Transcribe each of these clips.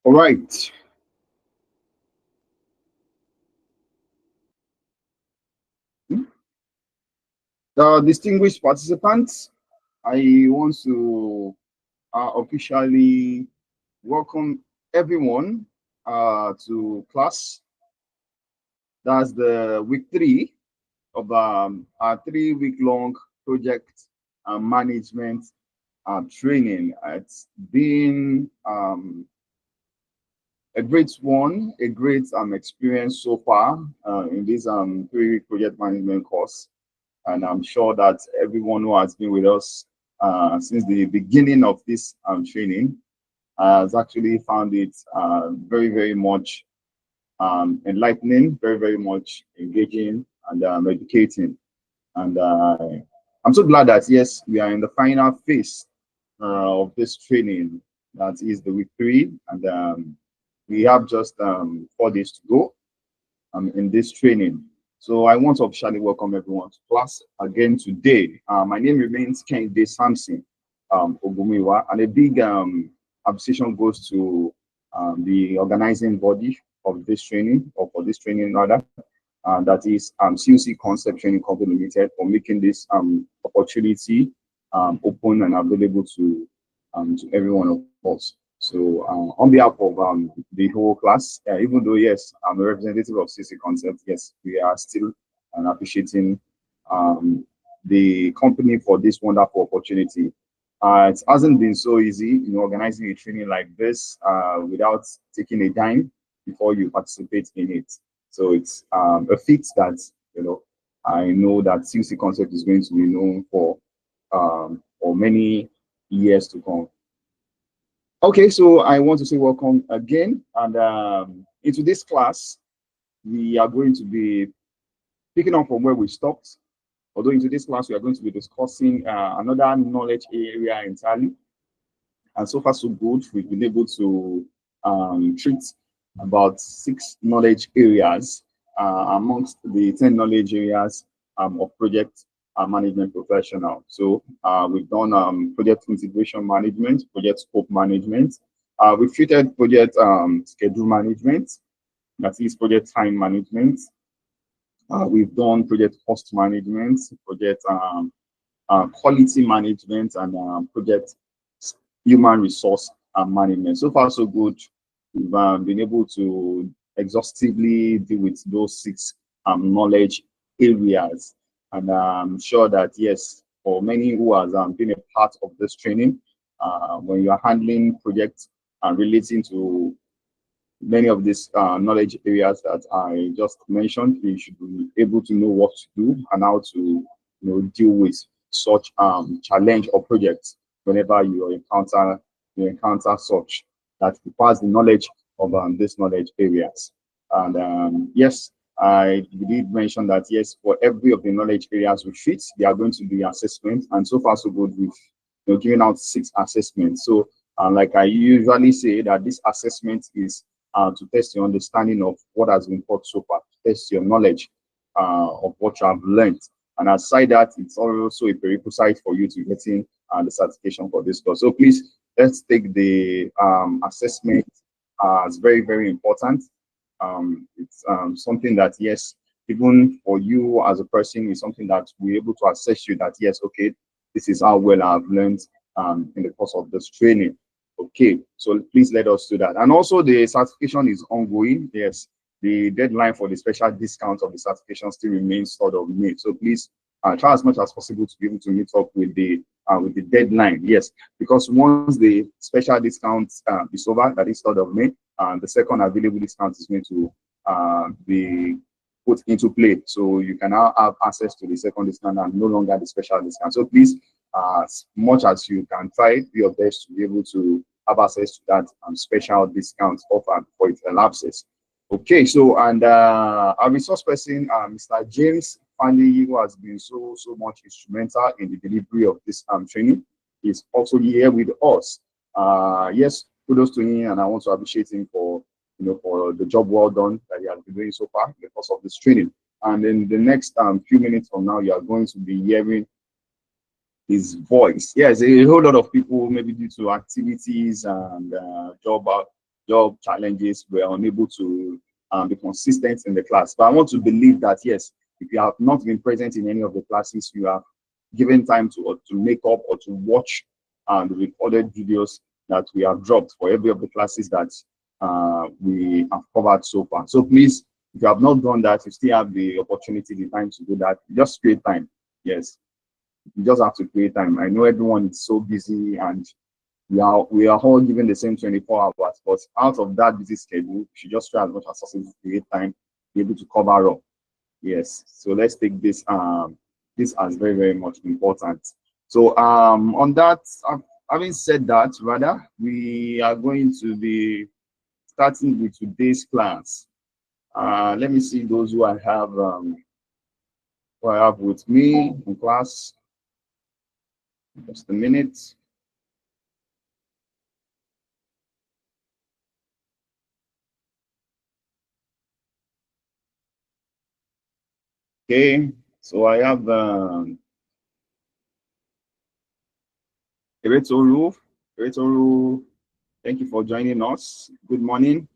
All right. The distinguished participants, I want to officially welcome everyone to class. That's the week 3 of our 3-week long project management training. It's been a great one, a great experience so far in this 3-week project management course. And I'm sure that everyone who has been with us since the beginning of this training has actually found it very, very much enlightening, very, very much engaging and educating. And I'm so glad that, yes, we are in the final phase of this training. That is the week 3. And we have just 4 days to go in this training. So I want to officially welcome everyone to class again today. My name remains Kehinde Samson Ogumiwa, and a big appreciation goes to the organizing body of this training, or for this training rather, that is CUC Concept Training Company Limited, for making this opportunity open and available to every one of us. So on behalf of the whole class, even though, yes, I'm a representative of CC Concept, yes, we are still appreciating the company for this wonderful opportunity. It hasn't been so easy, organizing a training like this without taking a dime before you participate in it. So it's a feat that, I know that CC Concept is going to be known for many years to come. Okay, so I want to say welcome again, and into this class, we are going to be picking up from where we stopped. Although into this class, we are going to be discussing another knowledge area entirely. And so far, so good. We've been able to treat about 6 knowledge areas amongst the 10 knowledge areas of project management professional. So we've done project integration management, project scope management. We've treated project schedule management, that is project time management. We've done project cost management, project quality management, and project human resource management. So far, so good. We've been able to exhaustively deal with those 6 knowledge areas. And I'm sure that, yes, for many who has been a part of this training, when you are handling projects relating to many of these knowledge areas that I just mentioned, you should be able to know what to do and how to deal with such challenge or projects whenever you encounter such that requires the knowledge of these knowledge areas. And yes, I did mention that, yes, for every of the knowledge areas we treat, there are going to be assessments, and so far so good. We've given out 6 assessments. So like I usually say, that this assessment is to test your understanding of what has been taught so far, to test your knowledge of what you have learned. And aside that, it's also a prerequisite for you to getting the certification for this course. So please, let's take the assessment as very, very important. It's something that, yes, even for you as a person, is something that we're able to assess you that, yes, okay, this is how well I've learned in the course of this training. Okay, so please let us do that. And also, the certification is ongoing. Yes, the deadline for the special discount of the certification still remains 3rd of May. So please try as much as possible to be able to meet up with the deadline. Yes, because once the special discount is over, that is 3rd of May, the second available discount is going to be put into play. So you can now have access to the second discount and no longer the special discount. So please, as much as you can, try your best to be able to have access to that special discount offer before it elapses. Okay, so and our resource person, Mr. James Fandy, who has been so much instrumental in the delivery of this training, is also here with us. Yes, kudos to him, and I want to appreciate him for for the job well done that he has been doing so far in the course of this training. And in the next few minutes from now, you are going to be hearing his voice. Yes, a whole lot of people, maybe due to activities and job challenges, were unable to be consistent in the class. But I want to believe that yes, if you have not been present in any of the classes, you have given time to make up or to watch the recorded videos that we have dropped for every of the classes that we have covered so far. So please, if you have not done that, you still have the opportunity, the time to do that. Just create time. Yes, you just have to create time. I know everyone is so busy and we are all given the same 24 hours, but out of that busy schedule, you should just try as much as possible to create time, be able to cover up. Yes. So let's take this as very, very much important. So on that, having said that, rather, we are going to be starting with today's class. Let me see those who I have with me in class. Just a minute. Okay, so I have Eretoru. Eretoru, thank you for joining us. Good morning.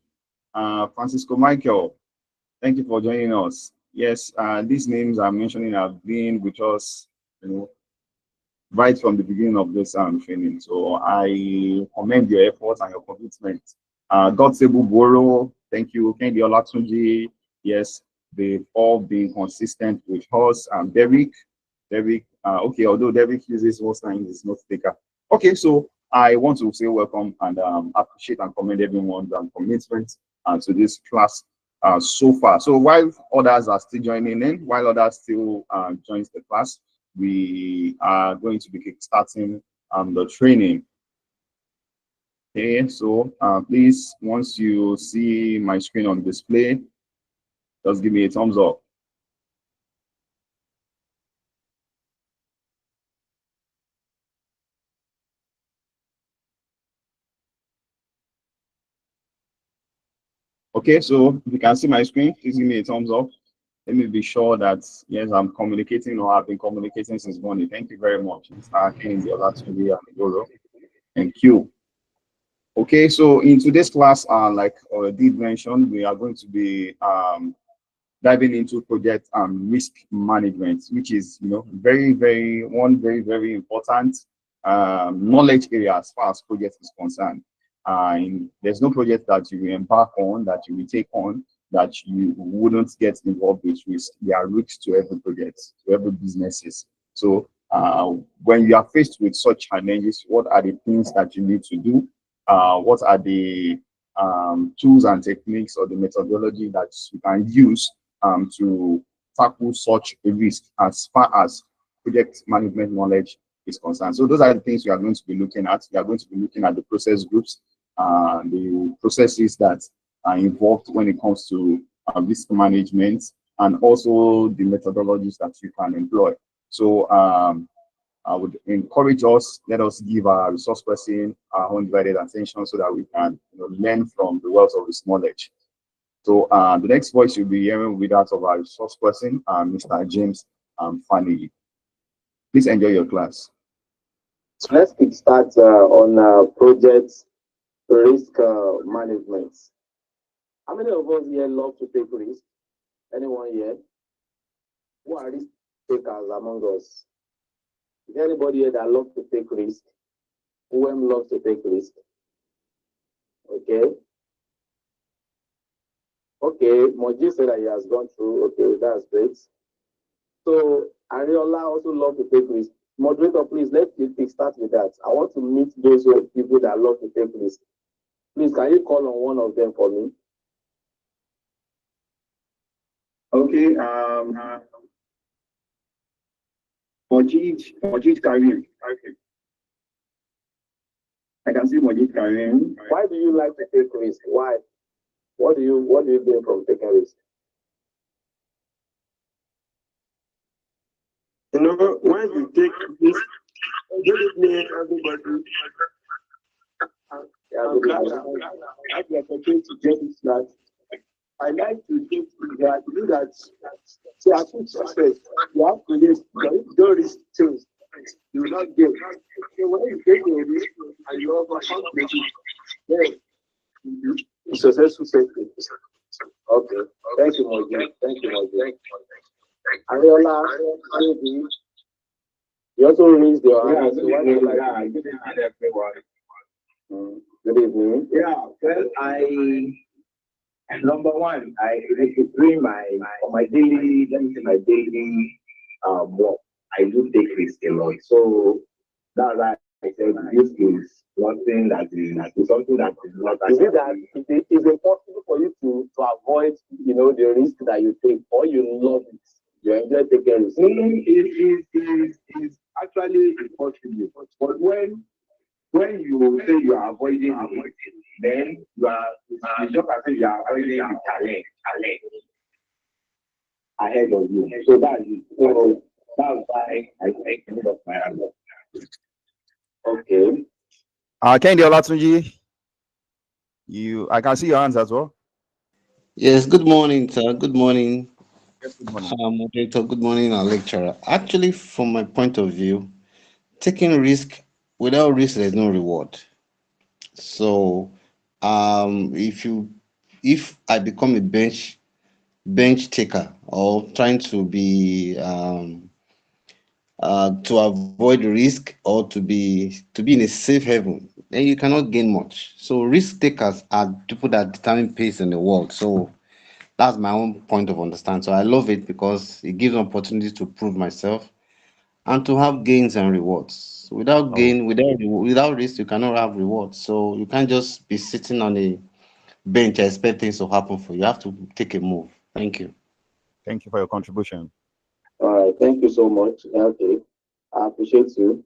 Francisco Michael, thank you for joining us. Yes, these names I'm mentioning have been with us, right from the beginning of this training. So I commend your efforts and your commitment. Godsebu Boro, thank you. Kendi Olatunji, yes, they've all been consistent with us. Derek, okay, although Derek uses most times is not taker. Okay, so I want to say welcome and appreciate and commend everyone's commitment to this class so far. So while others are still joining in, while others still joins the class, we are going to be starting the training. Okay, so please, once you see my screen on display, just give me a thumbs up. Okay, so if you can see my screen, please give me a thumbs up. Let me be sure that, yes, I'm communicating or I've been communicating since morning. Thank you very much. Thank you. Okay, so in today's class, like I did mention, we are going to be diving into project risk management, which is, very, very important knowledge area as far as project is concerned. There's no project that you will embark on, that you will take on, that you wouldn't get involved with risk. There are risks to every project, to every businesses. So when you are faced with such challenges, what are the things that you need to do? What are the tools and techniques or the methodology that you can use to tackle such a risk as far as project management knowledge is concerned? So those are the things we are going to be looking at. We are going to be looking at the process groups, the processes that are involved when it comes to risk management, and also the methodologies that you can employ. So I would encourage us, let us give our resource person our undivided attention so that we can learn from the wealth of this knowledge. So the next voice you'll be hearing with that of our resource person, Mr. James Fanny. Please enjoy your class. So let's start on project risk management. How many of us here love to take risks? Anyone here? Who are risk takers among us? Is there anybody here that loves to take risk? Who loves to take risk? Okay. Okay, Moji said that he has gone through. Okay, that's great. So Ariola also loves to take risk. Moderator, please, let's start with that. I want to meet those people that love to take risk. Please, can you call on one of them for me? Okay. Mojit Karim. Okay. I can see Mojit Karim. Why do you like to take risk? Why? What do you gain from taking risk? When you take risk, good evening, everybody. I'm glad I have the opportunity to get this class. I like to take that. Do that. See, I think success. You have to risk. You don't risk things. you will not get. So when you take your risk and you overcome it, then you successful safety. Okay. Thank you, Moji. Thank you, Moji. Ariola, you also raised your hand. Good evening, everyone. Good evening. Yeah, well, number one, I during my daily, let me say my daily work, I do take risk a lot. So that's why I said this is one thing that is something that is not. Is it that it is impossible for you to avoid, the risk that you take, or you love it? You enjoy taking risks? It is actually impossible. But when you say you are avoiding it, then you are it's just as if you are avoiding the challenge ahead of you. So that's it. So that's why I take it of my hand. Okay. Kendi Olatunji, I can see your hands as well. Yes, good morning, sir. Good morning, Yes, good morning. moderator. Good morning, our lecturer. Actually, from my point of view, taking risk without risk, there's no reward. So, if I become a bench taker or trying to be to avoid risk or to be in a safe haven, then you cannot gain much. So, risk takers are people that determine pace in the world. So that's my own point of understanding. So I love it because it gives an opportunity to prove myself and to have gains and rewards. Without Oh, gain, without risk, you cannot have rewards. So you can't just be sitting on a bench and expect things to happen for you. You have to take a move. Thank you. thank you for your contribution. All right. Thank you so much. Okay. I appreciate you.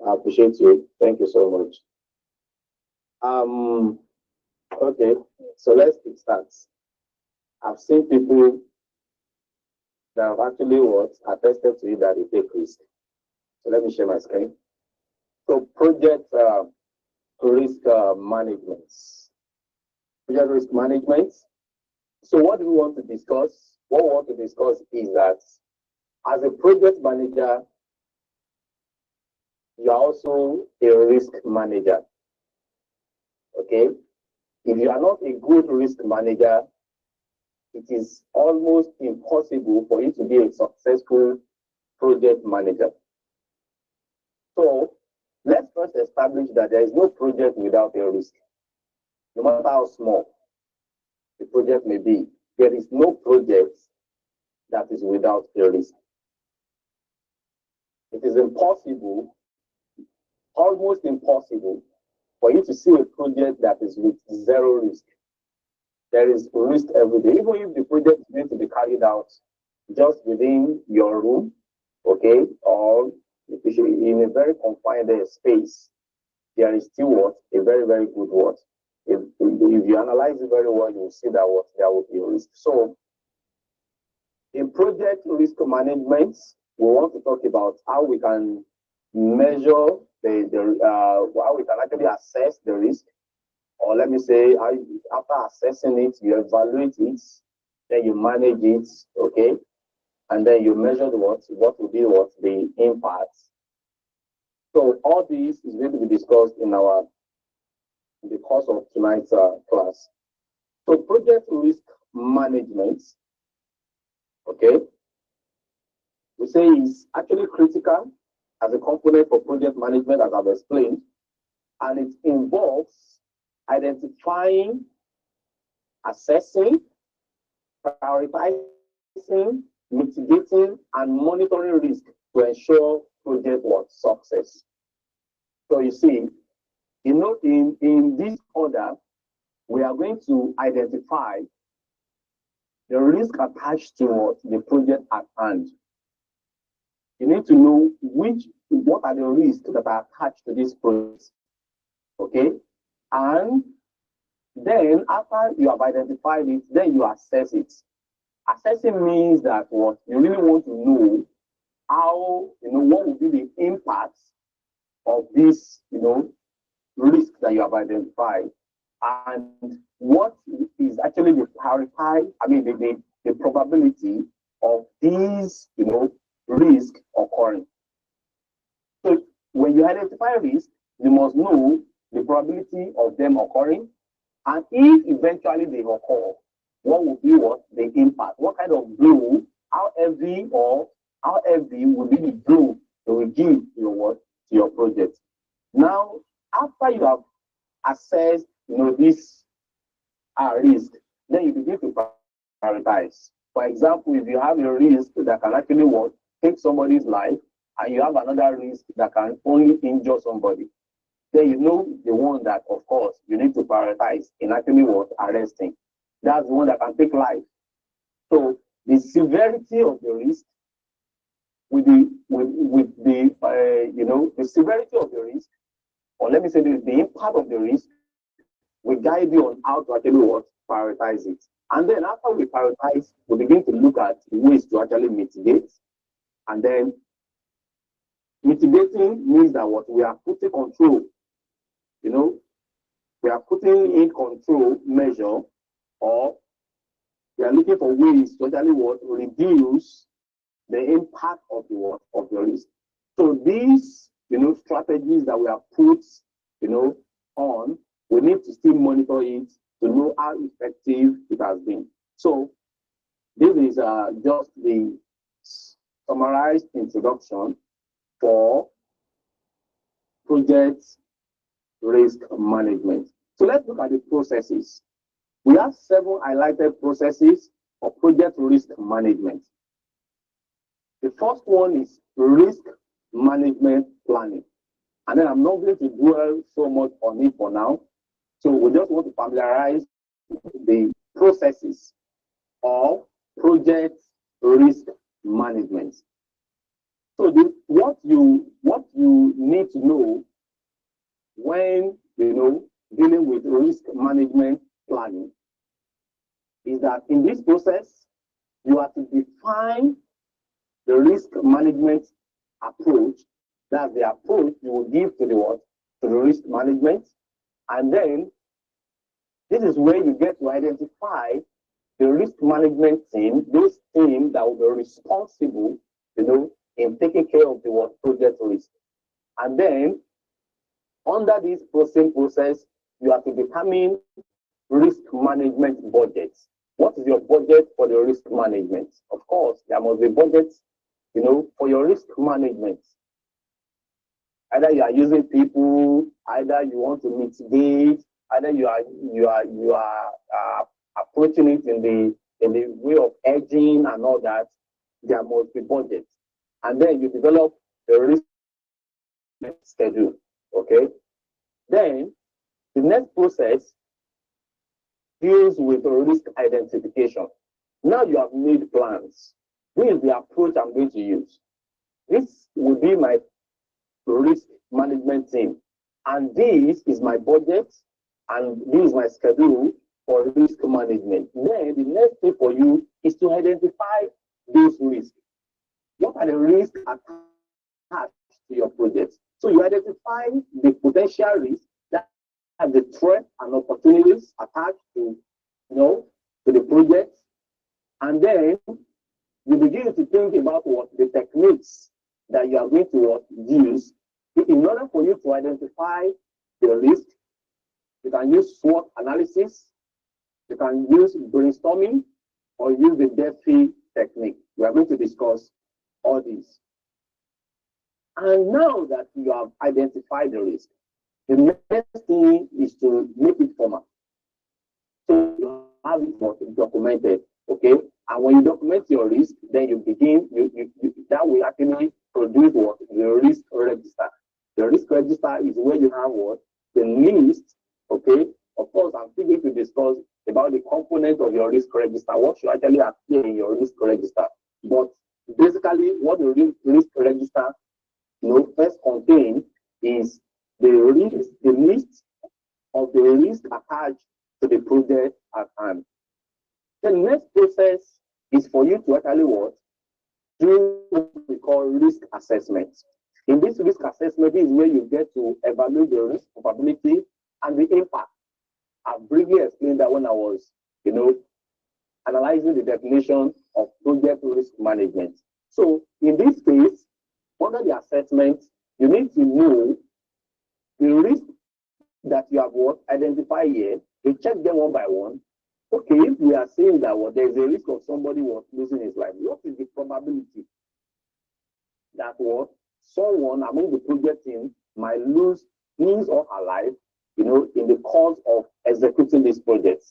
I appreciate you. Thank you so much. Um. Okay. So let's start. I've seen people that have actually attested to it that they take risk. So let me share my screen. So project risk management. Project risk management. So what do we want to discuss? What we want to discuss is that as a project manager, you are also a risk manager. Okay? If you are not a good risk manager, it is almost impossible for you to be a successful project manager. So let's first establish that there is no project without a risk. No matter how small the project may be, there is no project that is without a risk. It is impossible, almost impossible, for you to see a project that is with zero risk. There is risk every day. Even if the project is going to be carried out just within your room, okay, or in a very confined space, there is still a very, very good what? If you analyze it very well, you will see that there will be a risk. So in project risk management, we want to talk about how we can measure how we can actually assess the risk, or let me say, after assessing it, you evaluate it, then you manage it, okay, and then you measure what will be the impact. So all this is going to be discussed in the course of tonight's class. So project risk management, okay, we say is actually critical as a component for project management, as I've explained, and it involves identifying, assessing, prioritizing, mitigating, and monitoring risk to ensure project success. So you see, in this order, we are going to identify the risk attached to the project at hand. You need to know what are the risks that are attached to this project, okay? And then after you have identified it, then you assess it. Assessing means that you really want to know how, what will be the impact of this, risk that you have identified, and what is actually the probability of these, risk occurring. when you identify risk, you must know the probability of them occurring, and if eventually they occur, what will be what the impact? What kind of blow? How heavy will be the blow they will give to your what to your project? Now, after you have assessed, this risk, then you begin to prioritize. For example, if you have a risk that can actually what take somebody's life, and you have another risk that can only injure somebody, then you know the one that, of course, you need to prioritize in actually what arresting. That's the one that can take life. So the severity of the risk with the the severity of the risk, or let me say the impact of the risk, will guide you on how to actually what prioritize it. And then after we prioritize, we begin to look at ways to actually mitigate. And then mitigating means that what we are putting control, we are putting in control measure, or we are looking for ways to actually what reduce the impact of the risk. So these strategies that we have put on, we need to still monitor it to know how effective it has been. So this is just the summarized introduction for project risk management. So let's look at the processes. We have 7 highlighted processes for project risk management. The first one is risk management planning. And then I'm not going to dwell so much on it for now. So we just want to familiarize the processes of project risk management. So what you need to know when dealing with risk management planning is that in this process, you have to define the risk management approach. That's the approach you will give to the risk management. And then this is where you get to identify the risk management team, those teams that will be responsible, in taking care of the project risk. And then under this process, you have to determine risk management budgets. What is your budget for the risk management? Of course, there must be budgets, for your risk management. Either you are using people, either you want to mitigate, either you are approaching it in the way of hedging and all that. There must be budgets, and then you develop the risk schedule. Okay. Then the next process deals with risk identification. Now you have made plans. This is the approach I'm going to use. This will be my risk management team, and this is my budget, and this is my schedule for risk management. Then the next thing for you is to identify those risks. What are the risks attached to your project? So you identify the potential risks that have the threat and opportunities attached to the project, and then you begin to think about what the techniques that you are going to use in order for you to identify the risk. You can use SWOT analysis, you can use brainstorming, or use the DEFI technique. We are going to discuss all these. And now that you have identified the risk, the next thing is to make it formal. So you have it documented, okay? And when you document your risk, then you begin, that will actually produce the risk register. The risk register is where you have the list, okay? Of course, I'm still going to discuss about the component of your risk register, what should actually appear in your risk register. But basically, what the risk register first contains is the list of the risk attached to the project at hand. The next process is for you to actually do what we call risk assessment. In this risk assessment is where you get to evaluate the risk probability and the impact. I briefly explained that when I was, analyzing the definition of project risk management. So in this case, under the assessment, you need to know the risk that you have what identified here. You check them one by one. Okay, if we are saying that what there is a risk of somebody was losing his life, what is the probability that what someone among the project team might lose his or her life, in the course of executing this project?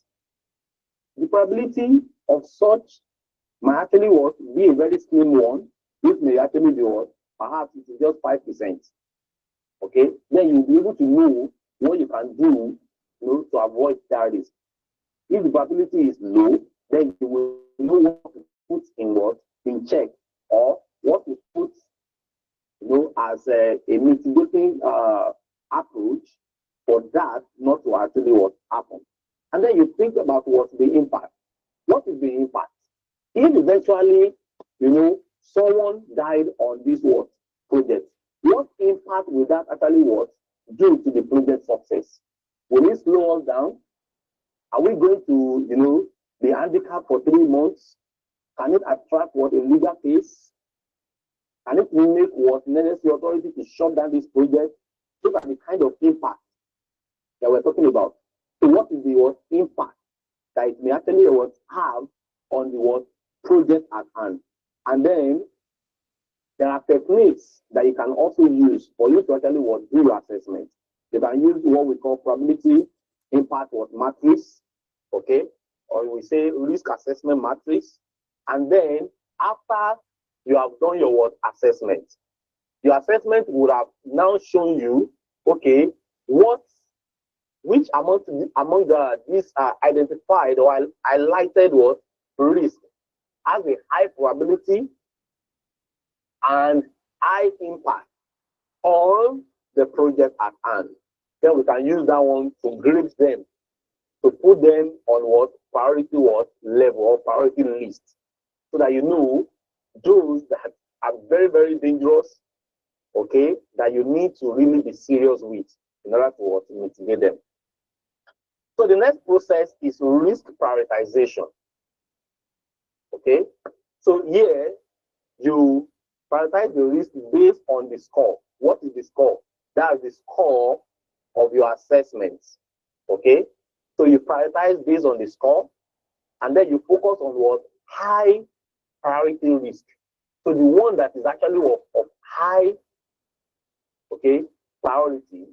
The probability of such might actually be a very slim one. It may actually be perhaps it is just 5%. Okay, then you'll be able to know what you can do, to avoid that risk. If the probability is low, then you will know what to put in check, or what to put, as a mitigating approach for that not to actually happen. And then you think about what's the impact. What is the impact? If eventually, someone died on this project, what impact will that actually do to the project success? Will it slow us down? Are we going to, be handicapped for 3 months? Can it attract a legal case? Can it make necessary authority to shut down this project? So that the kind of impact that we're talking about. So what is the impact that it may actually have on the project at hand? And then there are techniques that you can also use for you to actually do your assessment. You can use what we call probability impact matrix, okay, or we say risk assessment matrix. And then after you have done your assessment, your assessment would have now shown you, okay, which among these identified or highlighted risk has a high probability and high impact on the project at hand. Then we can use that one to group them, to put them on priority level or priority list, so that those that are very, very dangerous, okay, that you need to really be serious with in order to mitigate them. So the next process is risk prioritization. Okay, so here you prioritize the risk based on the score. What is the score? That is the score of your assessments. Okay, so you prioritize based on the score, and then you focus on high priority risk. So the one that is actually of high, okay, priority,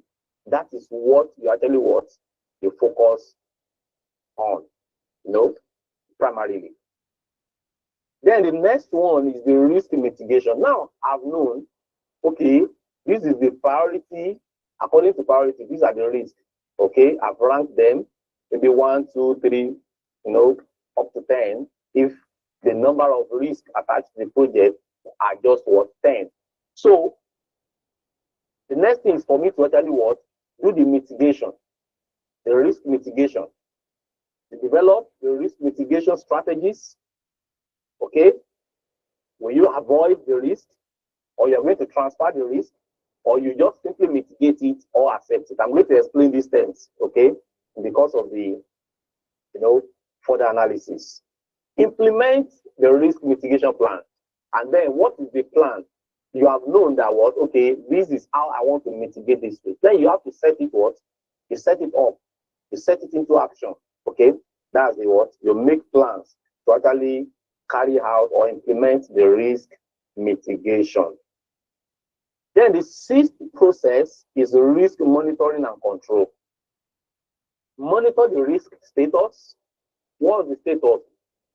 that is what you actually you focus on, primarily. Then the next one is the risk mitigation. Now I've known, okay, this is the priority. According to priority, these are the risks. Okay, I've ranked them, maybe 1, 2, 3, up to 10. If the number of risks attached to the project are just 10. So the next thing is for me to actually do the mitigation, the risk mitigation. To develop the risk mitigation strategies. Okay, will you avoid the risk, or you're going to transfer the risk, or you just simply mitigate it or accept it? I'm going to explain these terms, okay, because of the, further analysis. Implement the risk mitigation plan. And then what is the plan? You have known that okay, this is how I want to mitigate this risk. Then you have to set it you set it up, you set it into action. Okay, that's the you make plans to actually carry out or implement the risk mitigation. Then the 6th process is risk monitoring and control. Monitor the risk status. What is the status?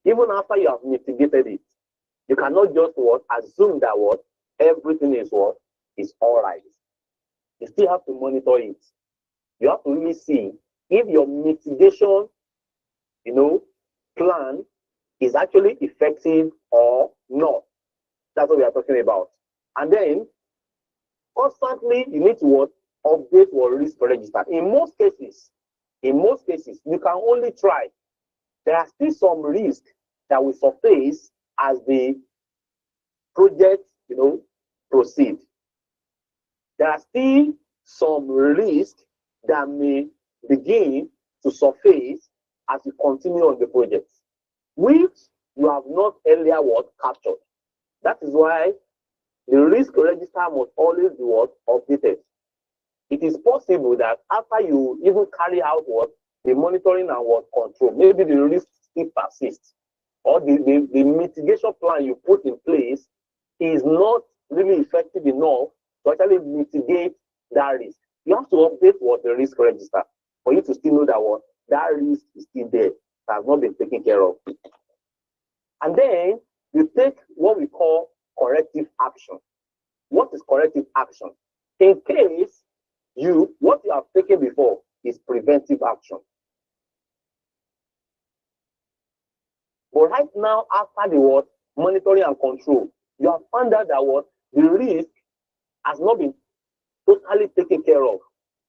Even after you have mitigated it, you cannot just assume that everything is is all right. You still have to monitor it. You have to really see if your mitigation, plan is actually effective or not. That's what we are talking about. And then constantly you need to update your risk register. In most cases, you can only try. There are still some risk that will surface as the project, proceed. There are still some risk that may begin to surface as you continue on the project, which you have not earlier captured. That is why the risk register must always be what? Updated. It is possible that after you even carry out what? The monitoring and what control, maybe the risk still persists, or the mitigation plan you put in place is not really effective enough to actually mitigate that risk. You have to update what the risk register for you to still know that what that risk is still there, that has not been taken care of. And then you take what we call corrective action. What is corrective action? In case what you have taken before is preventive action. But right now, after the what monitoring and control, you have found out that what the risk has not been totally taken care of.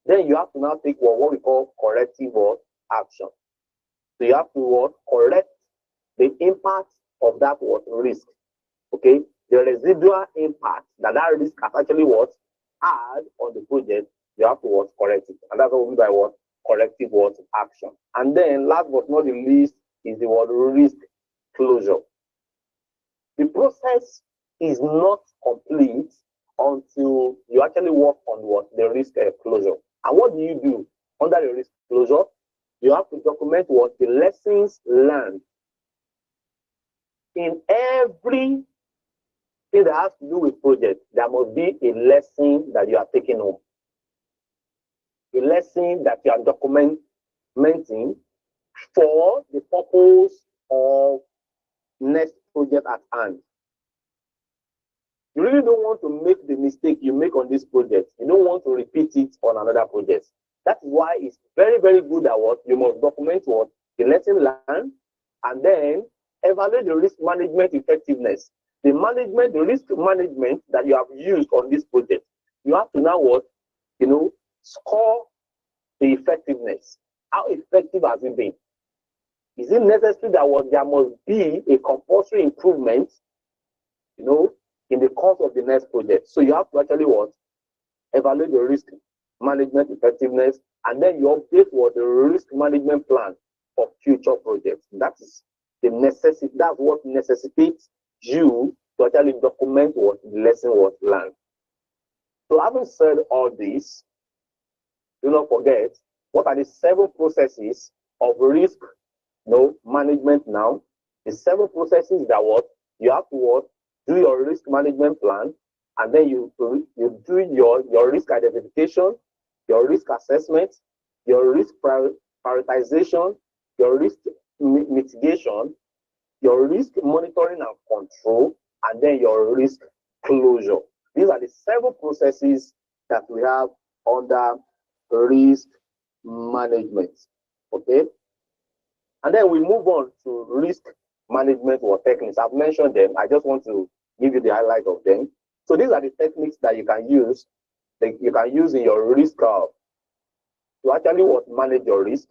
Then you have to now take what we call corrective action. So you have to correct the impact of that risk. Okay, the residual impact that risk has actually had on the project, you have to correct it. And that's what we mean by corrective action. And then last but not the least is the risk closure. The process is not complete until you actually work on the risk closure. And what do you do under the risk closure? You have to document the lessons learned in every thing that has to do with project. There must be a lesson that you are taking home, a lesson that you are documenting for the purpose of next project at hand. You really don't want to make the mistake you make on this project. You don't want to repeat it on another project. That's why it's very, very good that you must document the lesson learned, and then evaluate the risk management effectiveness. The risk management that you have used on this project. You have to now score the effectiveness. How effective has it been? Is it necessary that there must be a compulsory improvement, in the course of the next project? So you have to actually evaluate the risk management effectiveness, and then you update the risk management plan for future projects. That is the necessity. That's what necessitates you to actually document the lesson was learned. So having said all this, do not forget what are the 7 processes of risk management now. The 7 processes that you have to do your risk management plan, and then you do your risk identification, your risk assessment, your risk prioritization, your risk mitigation, your risk monitoring and control, and then your risk closure. These are the 7 processes that we have under risk management. Okay? And then we move on to risk management techniques. I've mentioned them. I just want to give you the highlight of them. So these are the techniques that you can use. You can use in your risk to actually manage your risk.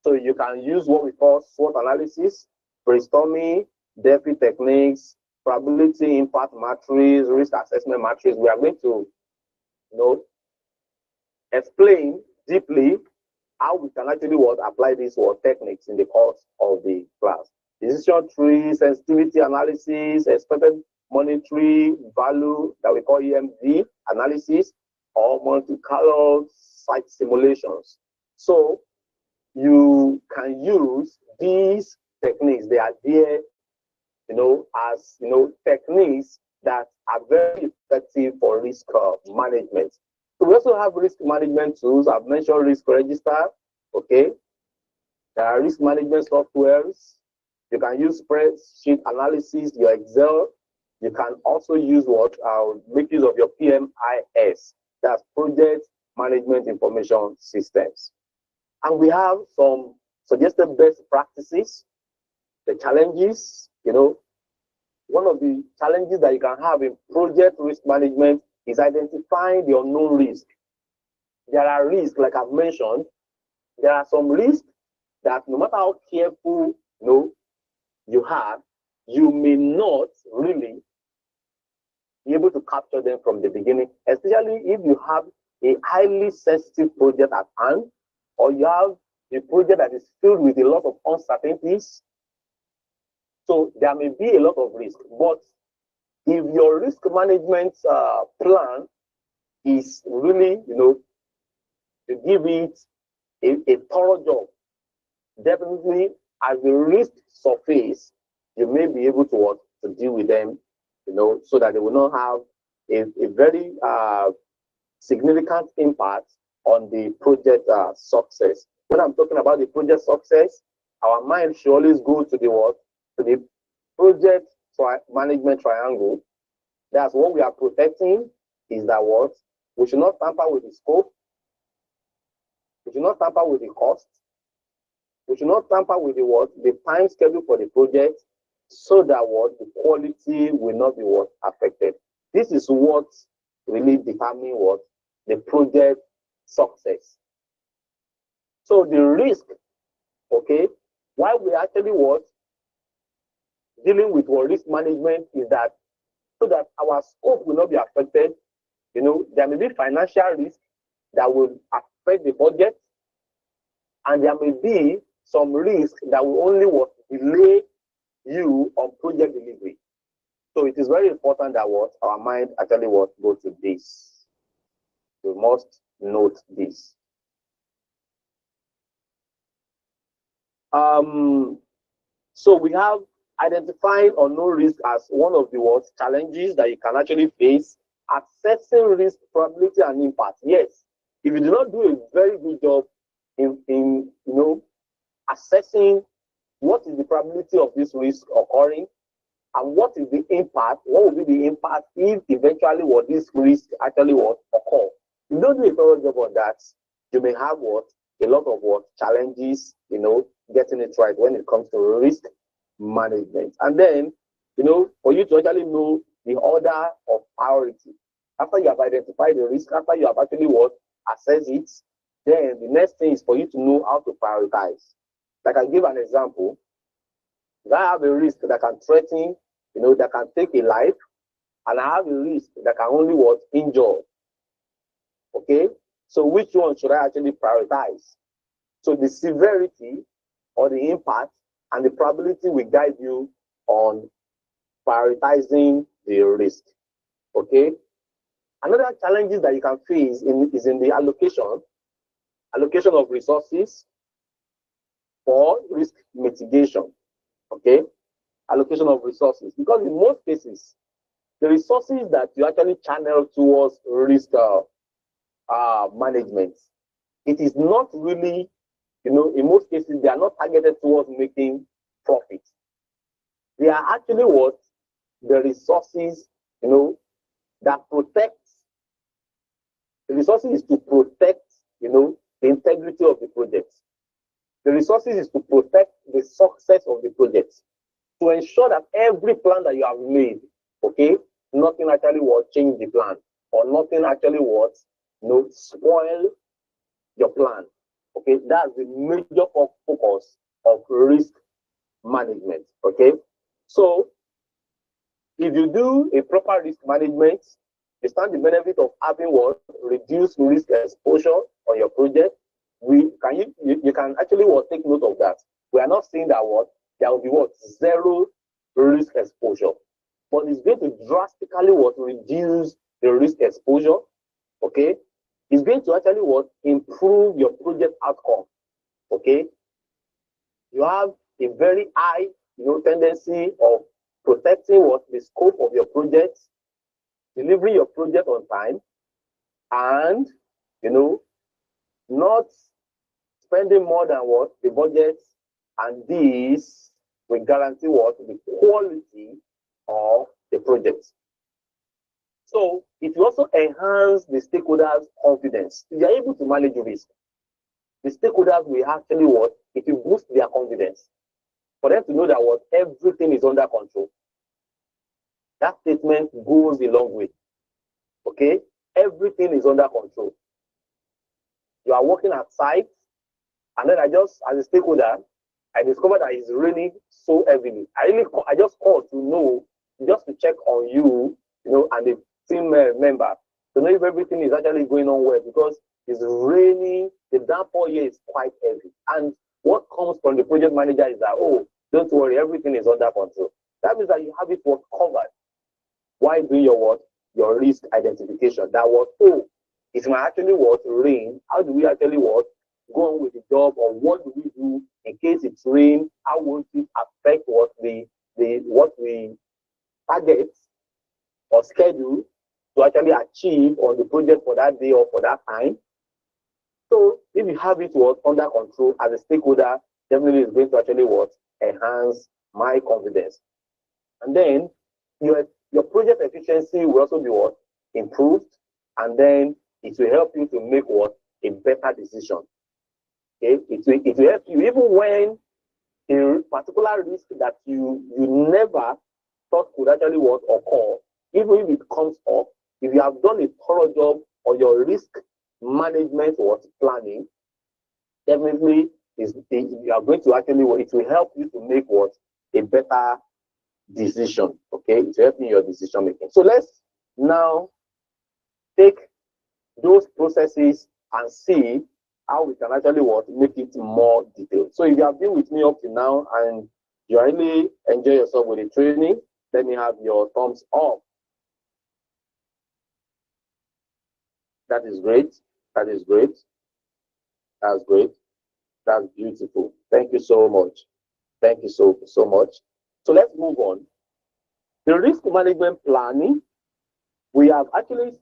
So you can use what we call SWOT analysis, brainstorming, DEFI techniques, probability impact matrix, risk assessment matrix. We are going to explain deeply how we can actually apply these techniques in the course of the class. Decision tree, sensitivity analysis, expected monetary value that we call EMV analysis, or Monte Carlo site simulations. So you can use these techniques. They are there, as techniques that are very effective for risk management. So we also have risk management tools. I've mentioned risk register. Okay, there are risk management softwares. You can use spreadsheet analysis, your Excel. You can also use make use of your PMIS. That's Project Management Information Systems. And we have some suggested best practices, the challenges. One of the challenges that you can have in project risk management is identifying the unknown risk. There are risks, like I've mentioned, there are some risks that no matter how careful you have, you may not really be able to capture them from the beginning, especially if you have a highly sensitive project at hand, or you have a project that is filled with a lot of uncertainties. So there may be a lot of risk, but if your risk management plan is really, to give it a thorough job, definitely as the risk surface, you may be able to what, to deal with them, so that they will not have a very significant impact on the project success. When I'm talking about the project success, our mind should always go to the what? To the project management triangle. That's what we are protecting, is that what? We should not tamper with the scope. We should not tamper with the cost. We should not tamper with the what? The time schedule for the project, so that what? The quality will not be what? Affected. This is what really determines what? The project success. So the risk, okay, why we actually what? Dealing with what risk management is that, so that our scope will not be affected. There may be financial risk that will affect the budget, and there may be some risk that will only what? Delay you on project delivery. So it is very important that what? Our mind actually what? Go to this. We must note this. So we have identifying unknown risk as one of the worst challenges that you can actually face. Assessing risk probability and impact. Yes, if you do not do a very good job in assessing what is the probability of this risk occurring and what is the impact, what will be the impact if eventually what this risk actually what occur. If you don't do a thorough job on that, you may have what? A lot of what? Challenges, getting it right when it comes to risk management. And then, for you to actually know the order of priority, after you have identified the risk, after you have actually what? Assess it, then the next thing is for you to know how to prioritize. Like I give an example, if I have a risk that can threaten, that can take a life, and I have a risk that can only what? Injure. Okay? So which one should I actually prioritize? So the severity or the impact and the probability will guide you on prioritizing the risk. Okay? Another challenges that you can face is in the allocation of resources for risk mitigation. Okay? Allocation of resources. Because in most cases, the resources that you actually channel towards risk management, it is not really, in most cases, they are not targeted towards making profit. They are actually what? The resources, that protect. The resources is to protect, the integrity of the project. The resources is to protect the success of the project. To ensure that every plan that you have made, okay, nothing actually will change the plan, or nothing actually will spoil your plan. Okay, that's the major focus of risk management. Okay, so if you do a proper risk management, you stand the benefit of having what? Reduced risk exposure on your project. You can actually take note of that. We are not saying that there will be zero risk exposure, but it's going to drastically reduce the risk exposure. Okay, it's going to actually improve your project outcome. Okay, you have a very high tendency of protecting the scope of your project, delivering your project on time, and not spending more than the budget, and this will guarantee the quality of the project. So it will also enhance the stakeholders' confidence. If you are able to manage risk, the stakeholders will actually it will boost their confidence. For them to know that everything is under control. That statement goes a long way. Okay? Everything is under control. You are working at site, and then as a stakeholder, I discovered that it's raining so heavily. I just called to know, just to check on you, and the team member, to know if everything is actually going on well, because it's raining, the downpour here is quite heavy. And what comes from the project manager is that, oh, don't worry, everything is under control. That means that you have it covered. Why doing your what? Your risk identification. That what, oh, it might actually what rain. How do we actually what go on with the job, or what do we do in case it's rain? How won't it affect what what we target or schedule to actually achieve on the project for that day or for that time? So if you have it what under control as a stakeholder, definitely is going to actually what enhance my confidence. And then your project efficiency will also be what improved, and then it will help you to make what a better decision. Okay, it will help you even when a particular risk that you never thought could actually what occur, even if it comes up, if you have done a thorough job on your risk management or planning, definitely you are going to actually it will help you to make what a better decision. Okay, it's helping your decision making. So let's now take those processes and see how we can actually what make it more detailed. So if you have been with me up to now and you really enjoy yourself with the training, let me have your thumbs up. That is great. That is great. That's great. That's beautiful. Thank you so much. Thank you so much. So let's move on. The risk management planning, we have actually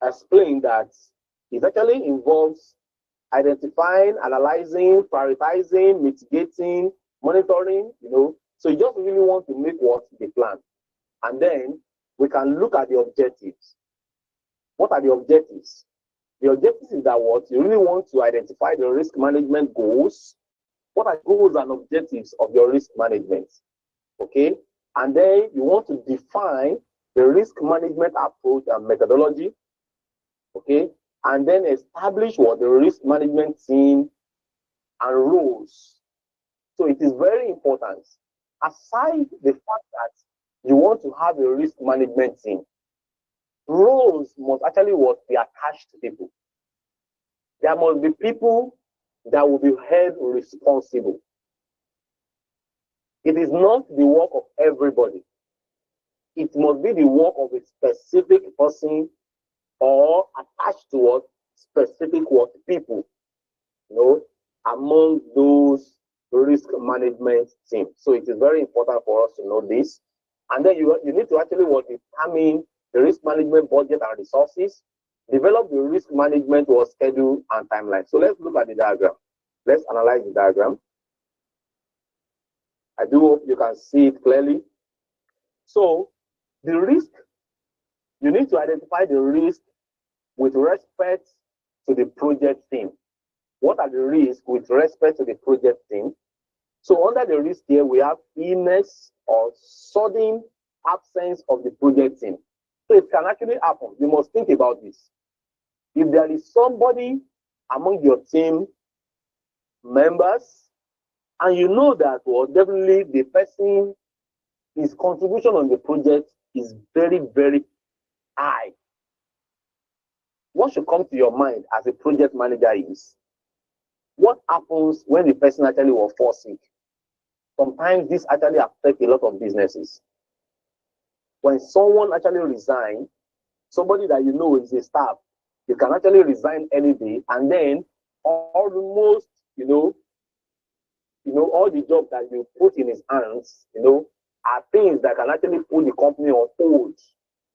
explained that it actually involves identifying, analyzing, prioritizing, mitigating, monitoring, So you just really want to make what the plan. And then we can look at the objectives. What are the objectives? The objectives is that what you really want to identify the risk management goals. What are goals and objectives of your risk management? Okay. And then you want to define the risk management approach and methodology. Okay. And then establish what the risk management team and roles. So it is very important. Aside the fact that you want to have a risk management team, roles must actually be attached to people. There must be people that will be held responsible. It is not the work of everybody. It must be the work of a specific person or attached to what specific people, among those risk management teams. So it is very important for us to know this. And then you need to actually determine the risk management budget and resources, develop the risk management schedule and timeline. So let's look at the diagram. Let's analyze the diagram. I do hope you can see it clearly. So the risk, you need to identify the risk with respect to the project team. What are the risks with respect to the project team? So under the risk here, we have illness or sudden absence of the project team. So it can actually happen. You must think about this. If there is somebody among your team members, and you know that definitely the person, his contribution on the project is very, very high, what should come to your mind as a project manager is, what happens when the person actually will fall sick? Sometimes this actually affects a lot of businesses. When someone actually resigns, somebody that you know is a staff, you can actually resign any day, and then almost, all the job that you put in his hands, are things that can actually put the company on hold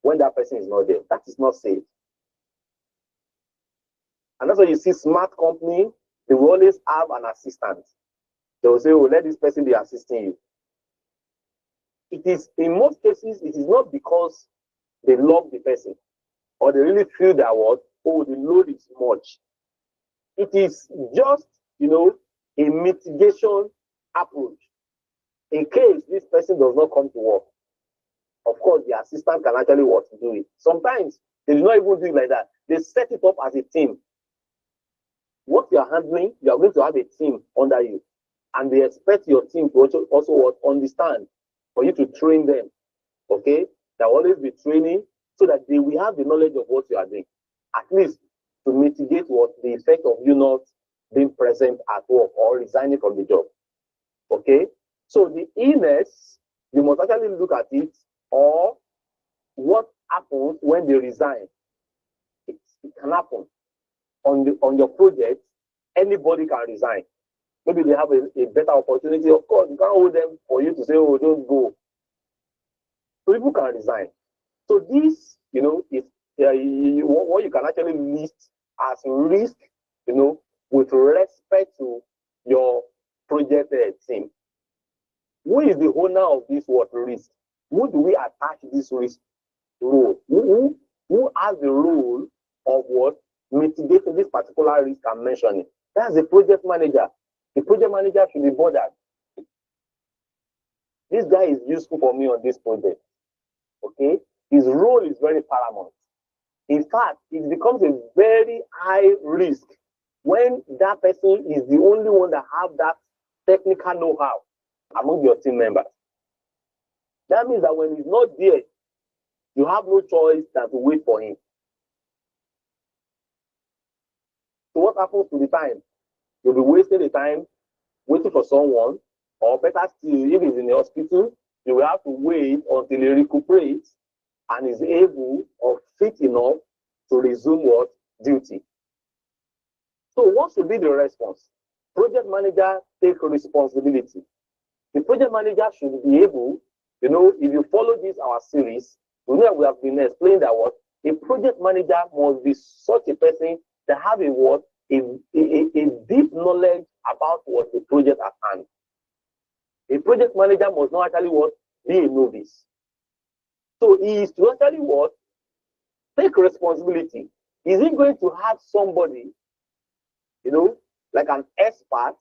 when that person is not there. That is not safe. And that's why you see smart company, they will always have an assistant. They will say, oh, let this person be assisting you. It is, in most cases, it is not because they love the person or they really feel that the load is much. It is just, a mitigation approach. In case this person does not come to work, of course, the assistant can actually do it. Sometimes they do not even do it like that. They set it up as a team. What you are handling, you are going to have a team under you. And they expect your team to also understand, for you to train them. Okay? There will always be training so that they will have the knowledge of what you are doing. At least to mitigate the effect of you not being present at work or resigning from the job. Okay? So the illness, you must actually look at it or what happens when they resign. It can happen on your project. Anybody can resign. Maybe they have a better opportunity. Of course, you can't hold them for you to say, oh, don't go. So people can resign. So this, is what you can actually list as risk, with respect to your project team. Who is the owner of this risk? Who do we attach this risk role? Who has the role of mitigating this particular risk I'm mentioning? That's the project manager. The project manager should be bothered. This guy is useful for me on this project. Okay? His role is very paramount. In fact, it becomes a very high risk when that person is the only one that have that technical know-how among your team members. That means that when he's not there, you have no choice than to wait for him. So what happens to the time? You'll be wasting the time waiting for someone, or better still, if he's in the hospital, you will have to wait until he recuperates and is able or fit enough to resume duty. So what should be the response? Project manager take responsibility. The project manager should be able, if you follow our series, we have been explaining that a project manager must be such a person that have a deep knowledge about the project at hand. A project manager must not actually be a novice. So he is to actually take responsibility. Is he going to have somebody, like an expert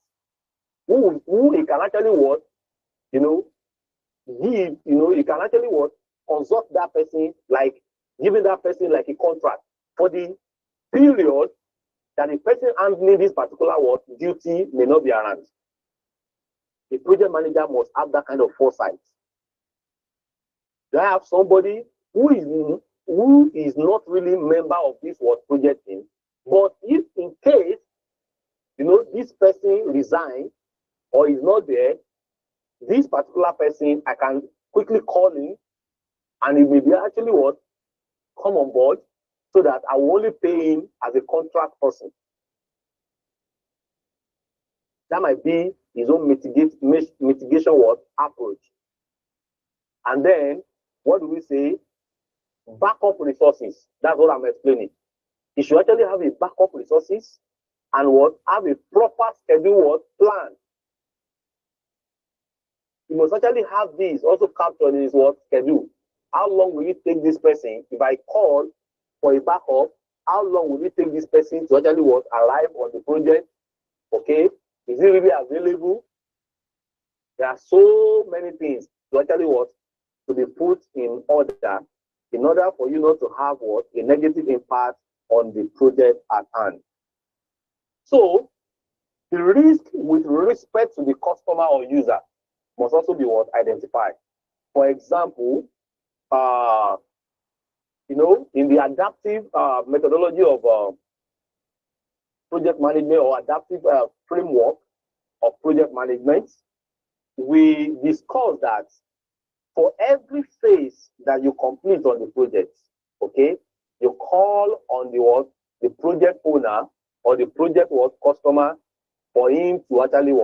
who he can actually he can actually consult that person, like giving that person like a contract for the period that the person handling this particular duty may not be around. The project manager must have that kind of foresight. Do I have somebody who is not really member of this project team, but if in case this person resigns or is not there, this particular person I can quickly call him, and he may be actually come on board, so that I will only pay him as a contract person. That might be his own mitigation approach. And then what do we say? Backup resources. That's what I'm explaining. You should actually have a backup resources and have a proper schedule plan. You must actually have this also captured in his schedule. How long will it take this person? If I call for a backup, how long will it take this person to actually arrive on the project? Okay, is it really available? There are so many things to actually to be put in order for you not to have a negative impact on the project at hand. So the risk with respect to the customer or user must also be identified. For example, in the adaptive methodology of project management or adaptive framework of project management, we discussed that for every phase that you complete on the project, okay, you call on the project owner or the project customer for him to actually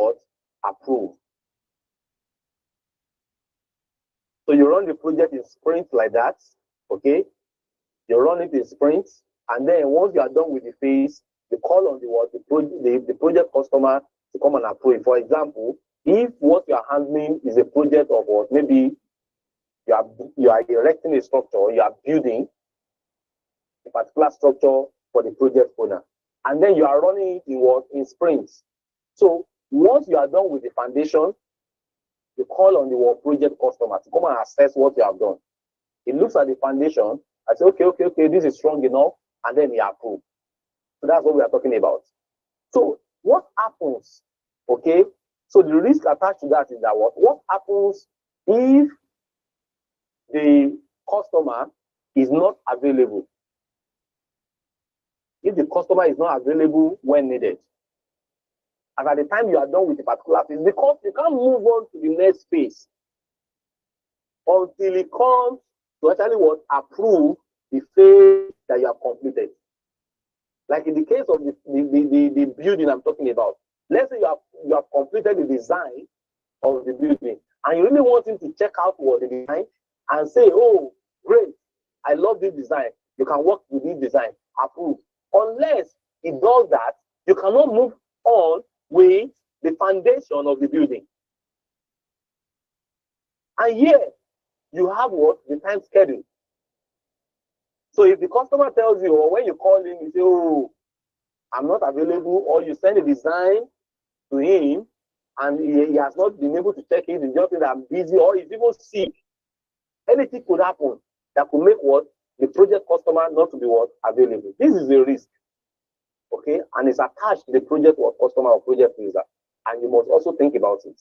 approve. So you run the project in sprints like that, okay? You run it in sprints, and then once you are done with the phase, you call on the project customer to come and approve. For example, if what you are handling is a project of maybe you are erecting a structure, you are building a particular structure for the project owner, and then you are running it in sprints. So once you are done with the foundation, you call on the project customer to come and assess what you have done. He looks at the foundation and say, okay, this is strong enough, and then he approves. So that's what we are talking about. So what happens? Okay, so the risk attached to that is that what happens if the customer is not available? If the customer is not available when needed, and at the time you are done with a particular phase, because you can't move on to the next phase until it comes to actually what approve the phase that you have completed. Like in the case of the building I'm talking about, let's say you have completed the design of the building and you really want him to check out what the design and say, oh, great, I love this design. You can work with this design, approve. Unless it does that, you cannot move on with the foundation of the building. And here you have what? The time schedule. So if the customer tells you, or when you call him, you say, oh, I'm not available, or you send a design to him and he has not been able to check it, he's just saying I'm busy, or he's even sick. Anything could happen that could make what? The project customer not to be what? Available. This is a risk. Okay, and it's attached to the project or customer or project user, and you must also think about it.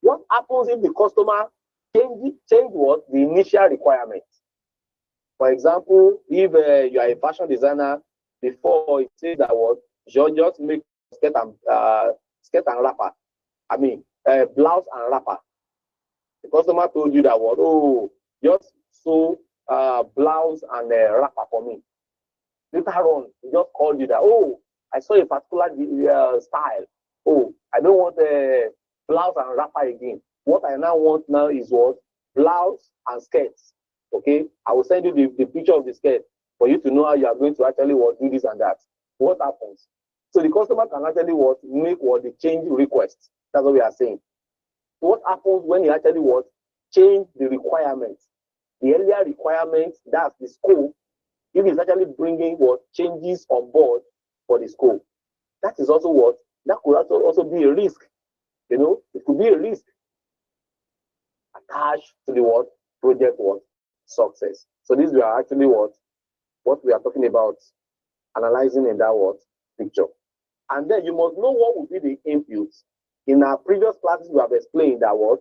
What happens if the customer change what? The initial requirement. For example, if you are a fashion designer, before it says that what just make skirt and wrapper. I mean blouse and wrapper. The customer told you that what? Oh, just sew blouse and wrapper for me. Later on, he just called you that, oh, I saw a particular style. Oh, I don't want a blouse and wrapper again. What I now want now is what? Blouse and skirts. Okay, I will send you the picture of the skirt for you to know how you are going to actually what, do this and that. What happens? So the customer can actually what? Make what? The change request. That's what we are saying. What happens when you actually what? Change the requirements. The earlier requirements, that's the scope. If it's actually bringing what? Changes on board for the scope. That is also what? That could also be a risk. You know, it could be a risk attached to the what? Project what? Success. So these are actually what we are talking about, analyzing in that what? Picture. And then you must know what will be the inputs. In our previous classes, we have explained that what?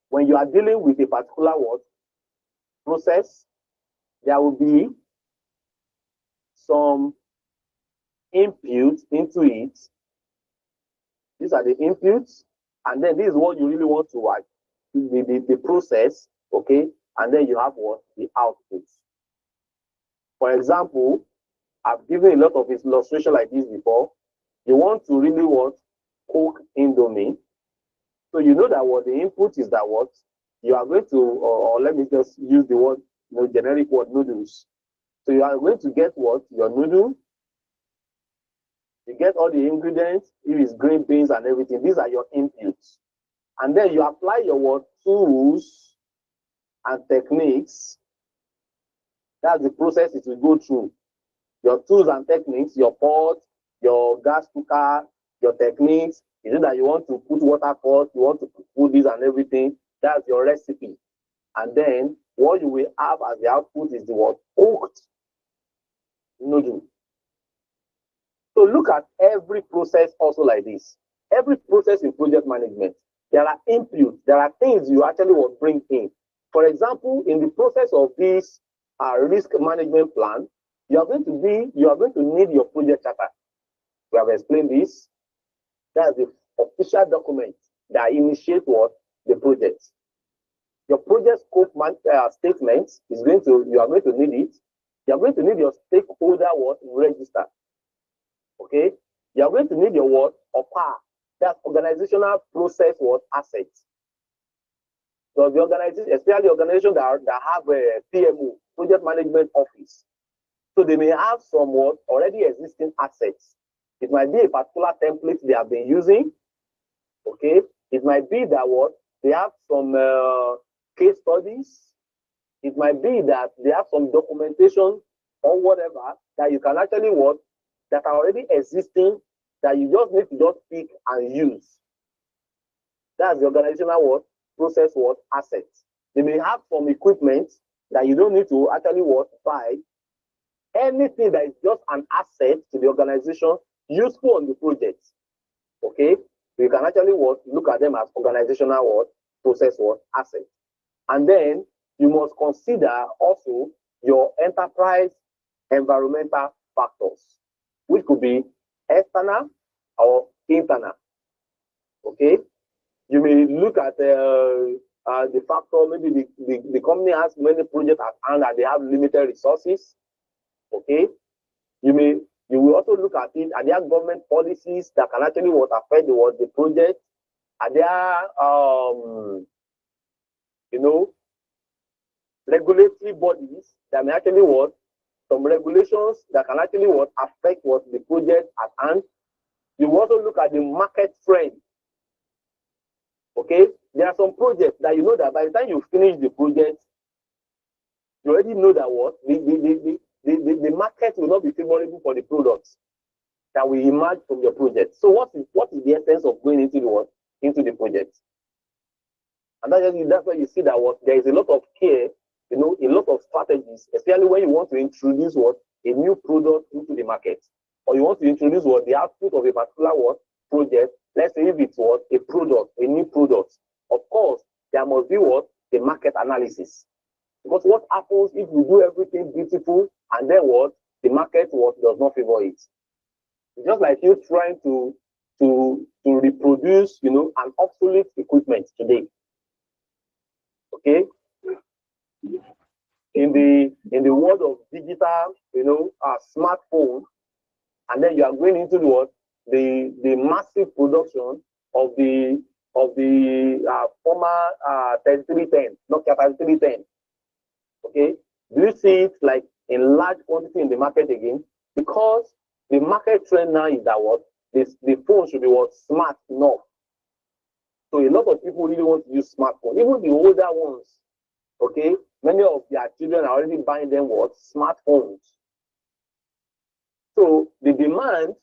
When you are dealing with a particular what? Process, there will be some inputs into it. These are the inputs, and then this is what you really want to write. The process, okay, and then you have what? The outputs. For example, I've given a lot of illustration like this before. You want to really what? Cook Indomie. So you know that what the input is that what? You are going to, or let me just use the word, you know, generic word, noodles. So you are going to get what? Your noodle. You get all the ingredients, if it's green beans and everything. These are your inputs. And then you apply your what? Tools and techniques. That's the process it will go through. Your tools and techniques, your pot, your gas cooker, your techniques. Is it that you want to put water pot, you want to put this and everything? That's your recipe. And then what you will have as the output is the what? Cooked noodle. So look at every process also like this. Every process in project management, there are inputs, there are things you actually will bring in. For example, in the process of this risk management plan, you are going to need your project charter. We have explained this. That's the official document that initiates what? The project. Your project scope statement is you are going to need it. You are going to need your stakeholder what? Register. Okay? You are going to need your what? OPA. That's organizational process what? Assets. So the organization, especially organizations that have a PMO, project management office. So they may have some what? Already existing assets. It might be a particular template they have been using. Okay? It might be that what? They have some case studies. It might be that they have some documentation or whatever that you can actually what? That are already existing that you just need to just pick and use. That's the organizational what? Process what? Assets. They may have some equipment that you don't need to actually what? Buy. Anything that is just an asset to the organization useful on the project. Okay? You can actually what? Look at them as organizational what? Process what? Assets. And then you must consider also your enterprise environmental factors, which could be external or internal. Okay? You may look at the factor, maybe the company has many projects at hand and they have limited resources. Okay, you will also look at it. Are there government policies that can actually affect the project? Are there regulatory bodies that may actually some regulations that can actually affect the project at hand? You also look at the market trend. Okay, there are some projects that you know that by the time you finish the project, you already know that the market will not be favorable for the products that will emerge from your project. So what is the essence of going into the project? And that's why you see that there is a lot of care, a lot of strategies, especially when you want to introduce a new product into the market, or you want to introduce the output of a particular project. Let's say if it's a product, a new product. Of course, there must be the market analysis. Because what happens if you do everything beautiful and then the market does not favor it? It's just like you trying to reproduce, an obsolete equipment today. Okay? In the world of digital, smartphone, and then you are going into the massive production of the former 3310, Nokia 3310. Okay, do you see it like in large quantity in the market again? Because the market trend now is that the phone should be smart enough. So a lot of people really want to use smartphone, even the older ones. Okay, many of their children are already buying them smartphones. So the demand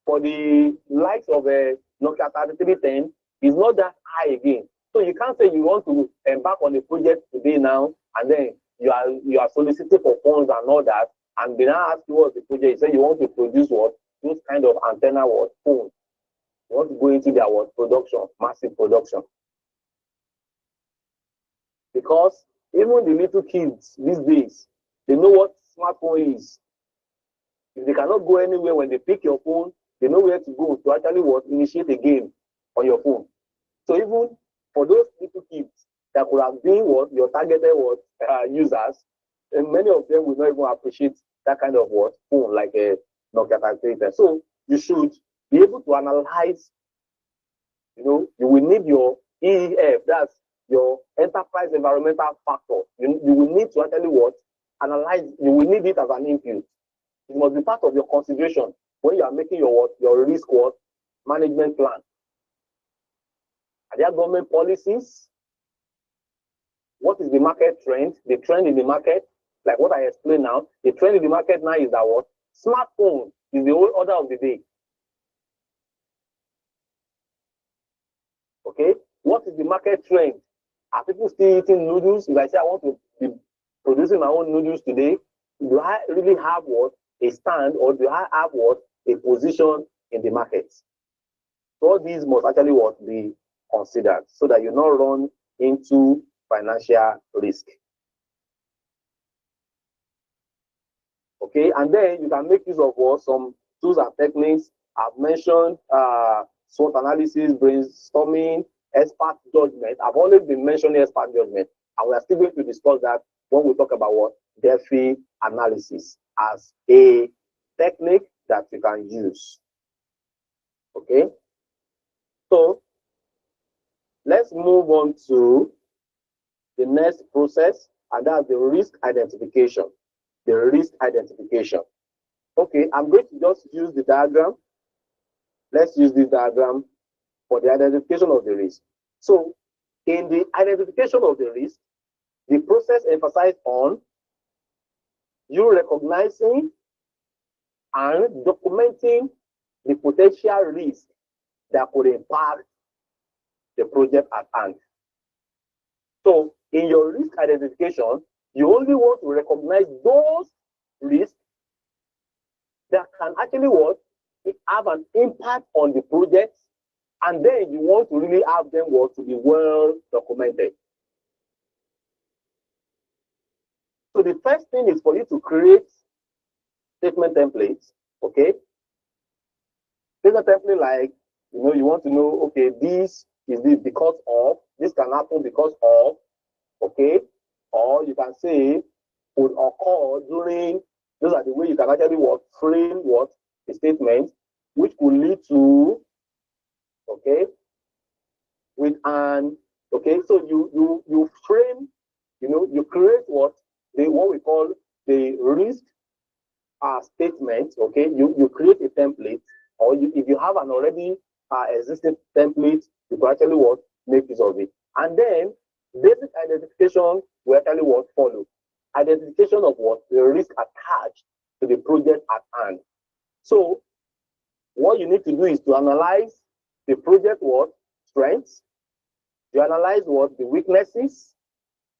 for the likes of a Nokia 3310 is not that high again. So you can't say you want to embark on a project today now, and then you are soliciting for funds and all that, and they now ask you what's the project. You say you want to produce those kind of antenna phones. You want to go into their production, massive production. Because even the little kids these days, they know what smartphone is. If they cannot go anywhere, when they pick your phone, they know where to go to actually initiate a game on your phone. So even for those little kids that could have been your targeted users, and many of them will not even appreciate that kind of phone like a Nokia 3310. So you should be able to analyze. You will need your EEF, that's your enterprise environmental factor. You will need to actually analyze. You will need it as an input. It must be part of your consideration when you are making your risk management plan. Are there government policies? What is the market trend? The trend in the market, like what I explained now, the trend in the market now is that smartphone is the whole order of the day. Okay, what is the market trend? Are people still eating noodles? If I say I want to be producing my own noodles today, do I really have a stand, or do I have a position in the market? So all these must actually be considered so that you not run into financial risk. Okay, and then you can make use of some tools and techniques. I've mentioned SWOT analysis, brainstorming, expert judgment. I've always been mentioning expert judgment, and we are still going to discuss that when we talk about DEFI analysis as a technique that you can use. Okay, so let's move on to the next process, and that's the risk identification. The risk identification. Okay, I'm going to just use the diagram. Let's use this diagram for the identification of the risk. So, in the identification of the risk, the process emphasizes on you recognizing and documenting the potential risk that could impact the project at hand. So, in your risk identification, you only want to recognize those risks that can actually have an impact on the project, and then you want to really have them to be well documented. So the first thing is for you to create statement templates. Okay, statement template, like you want to know, okay, this is this because of, this can happen because of, okay? Or you can say would occur during, those are the way you can actually what frame what a statement, which could lead to, okay, with an, okay, so you frame, you create what we call the risk statement, okay, you create a template, or if you have an already existing template, you can actually what make use of it. And then basic identification will actually what follow. Identification of what the risk attached to the project at hand. So what you need to do is to analyze the project what strengths, you analyze what the weaknesses,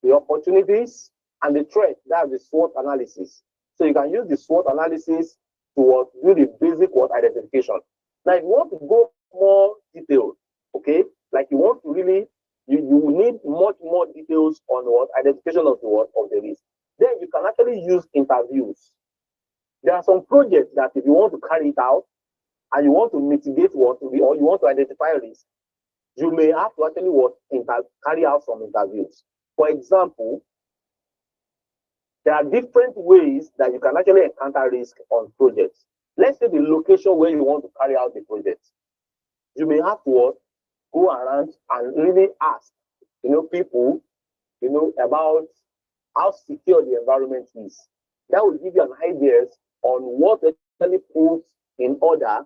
the opportunities, and the threat. That's the SWOT analysis. So you can use the SWOT analysis to do the basic what identification. Now, if you want to go more detailed, okay, like you want to really, you need much more details on what identification of the what of the risk. Then you can actually use interviews. There are some projects that if you want to carry it out and you want to mitigate what, or you want to identify risk, you may have to actually what carry out some interviews. For example, there are different ways that you can actually encounter risk on projects. Let's say the location where you want to carry out the project. You may have to go around and really ask, people, about how secure the environment is. That will give you an idea on what actually puts in order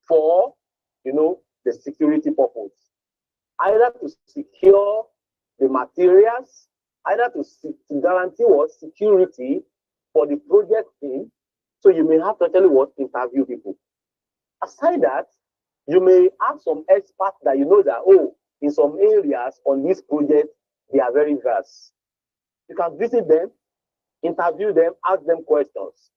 for, the security purpose. Either to secure the materials, either to guarantee what security for the project team. So you may have to actually interview people. Aside that, you may have some experts that that, in some areas on this project, they are very vast. You can visit them, interview them, ask them questions.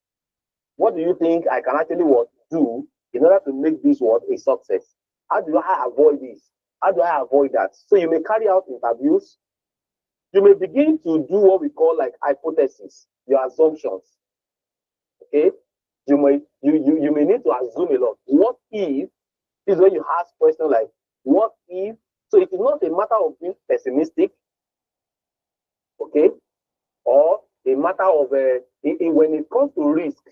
What do you think I can actually do in order to make this a success? How do I avoid this? How do I avoid that? So you may carry out interviews. You may begin to do what we call like hypothesis, your assumptions. Okay, you may need to assume a lot. What if? This is when you ask questions like, what if? So it is not a matter of being pessimistic, okay, or a matter of when it comes to risk,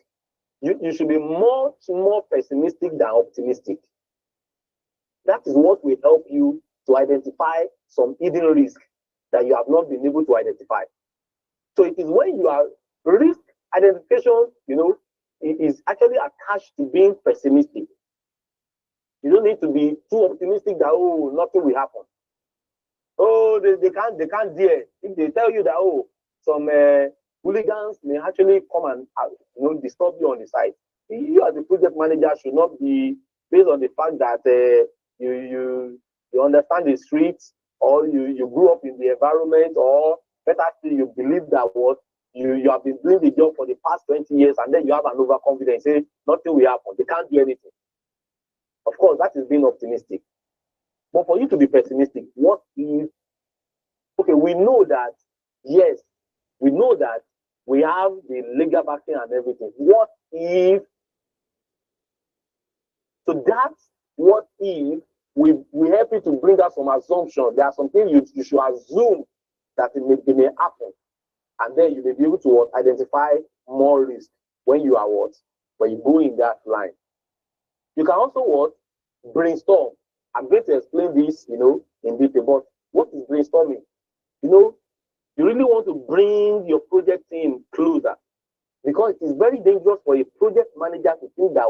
you should be much more pessimistic than optimistic. That is what will help you to identify some hidden risk that you have not been able to identify. So it is when you are risk identification, it is actually attached to being pessimistic. You don't need to be too optimistic that nothing will happen. They can't dare. If they tell you that some hooligans may actually come and disturb you on the side, you as a project manager should not be based on the fact that you understand the streets, or you grew up in the environment, or better still, you believe that you have been doing the job for the past 20 years, and then you have an overconfidence, say nothing will happen, they can't do anything. Of course, that is being optimistic. But for you to be pessimistic, what if, okay, we know that, yes, we know that we have the legal backing and everything. What if, so that's what if we help you to bring out some assumptions. There are some things you should assume that it may happen. And then you may be able to identify more risk when you are when you go in that line. You can also brainstorm. I'm going to explain this, in detail, but what is brainstorming? You really want to bring your project team closer, because it is very dangerous for a project manager to think that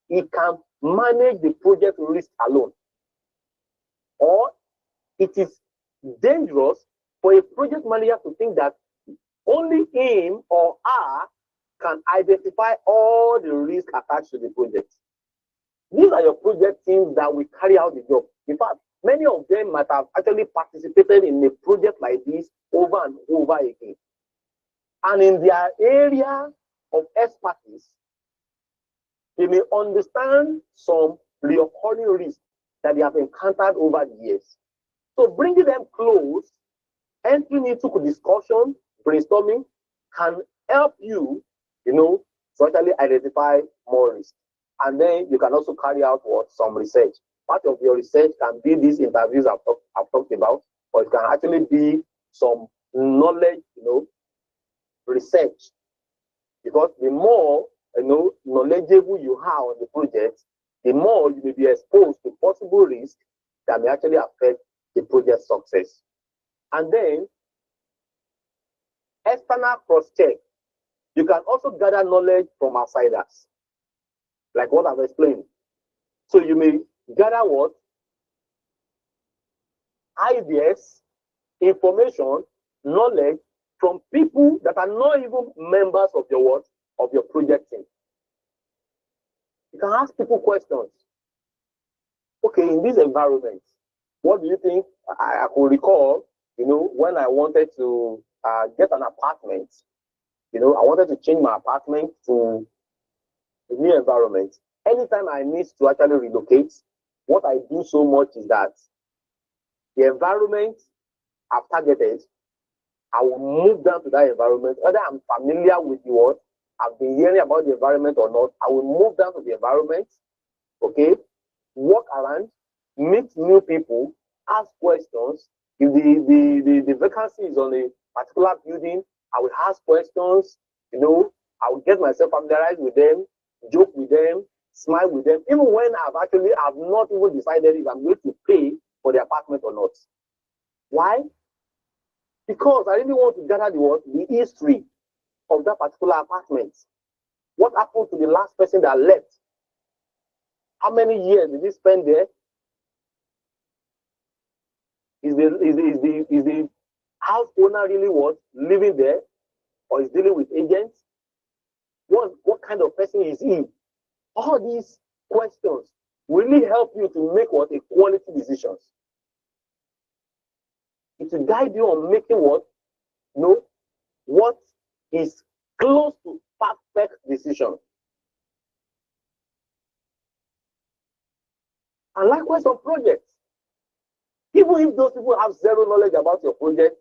he can manage the project risk alone. Or it is dangerous for a project manager to think that only him or her can identify all the risks attached to the project. These are your project teams that will carry out the job. In fact, many of them might have actually participated in a project like this over and over again. And in their area of expertise, they may understand some recurring risks that they have encountered over the years. So bringing them close, entering into discussion, brainstorming, can help you, to actually identify more risk. And then you can also carry out some research. Part of your research can be these interviews I've talked about, or it can actually be some knowledge, research. Because the more knowledgeable you are on the project, the more you may be exposed to possible risks that may actually affect the project success. And then external cross-check. You can also gather knowledge from outsiders, like what I've explained. So you may gather what? Ideas, information, knowledge from people that are not even members of your what? Of your project team. You can ask people questions. Okay, in this environment, what do you think? I could recall, when I wanted to get an apartment, I wanted to change my apartment to a new environment. Anytime I need to actually relocate, what I do so much is that the environment I've targeted, I will move down to that environment. Whether I'm familiar with the what, I've been hearing about the environment or not, I will move down to the environment, okay, walk around, meet new people, ask questions. If the vacancy is on a particular building, I will ask questions, I will get myself familiarized with them, joke with them, smile with them, even when I've not even decided if I'm going to pay for the apartment or not. Why? Because I really want to gather the history of that particular apartment. What happened to the last person that left? How many years did he spend there? Is the house owner really living there, or is dealing with agents? What kind of person is he? All these questions will really help you to make a quality decisions. It will guide you on making what is close to perfect decision. And likewise on projects. Even if those people have zero knowledge about your project,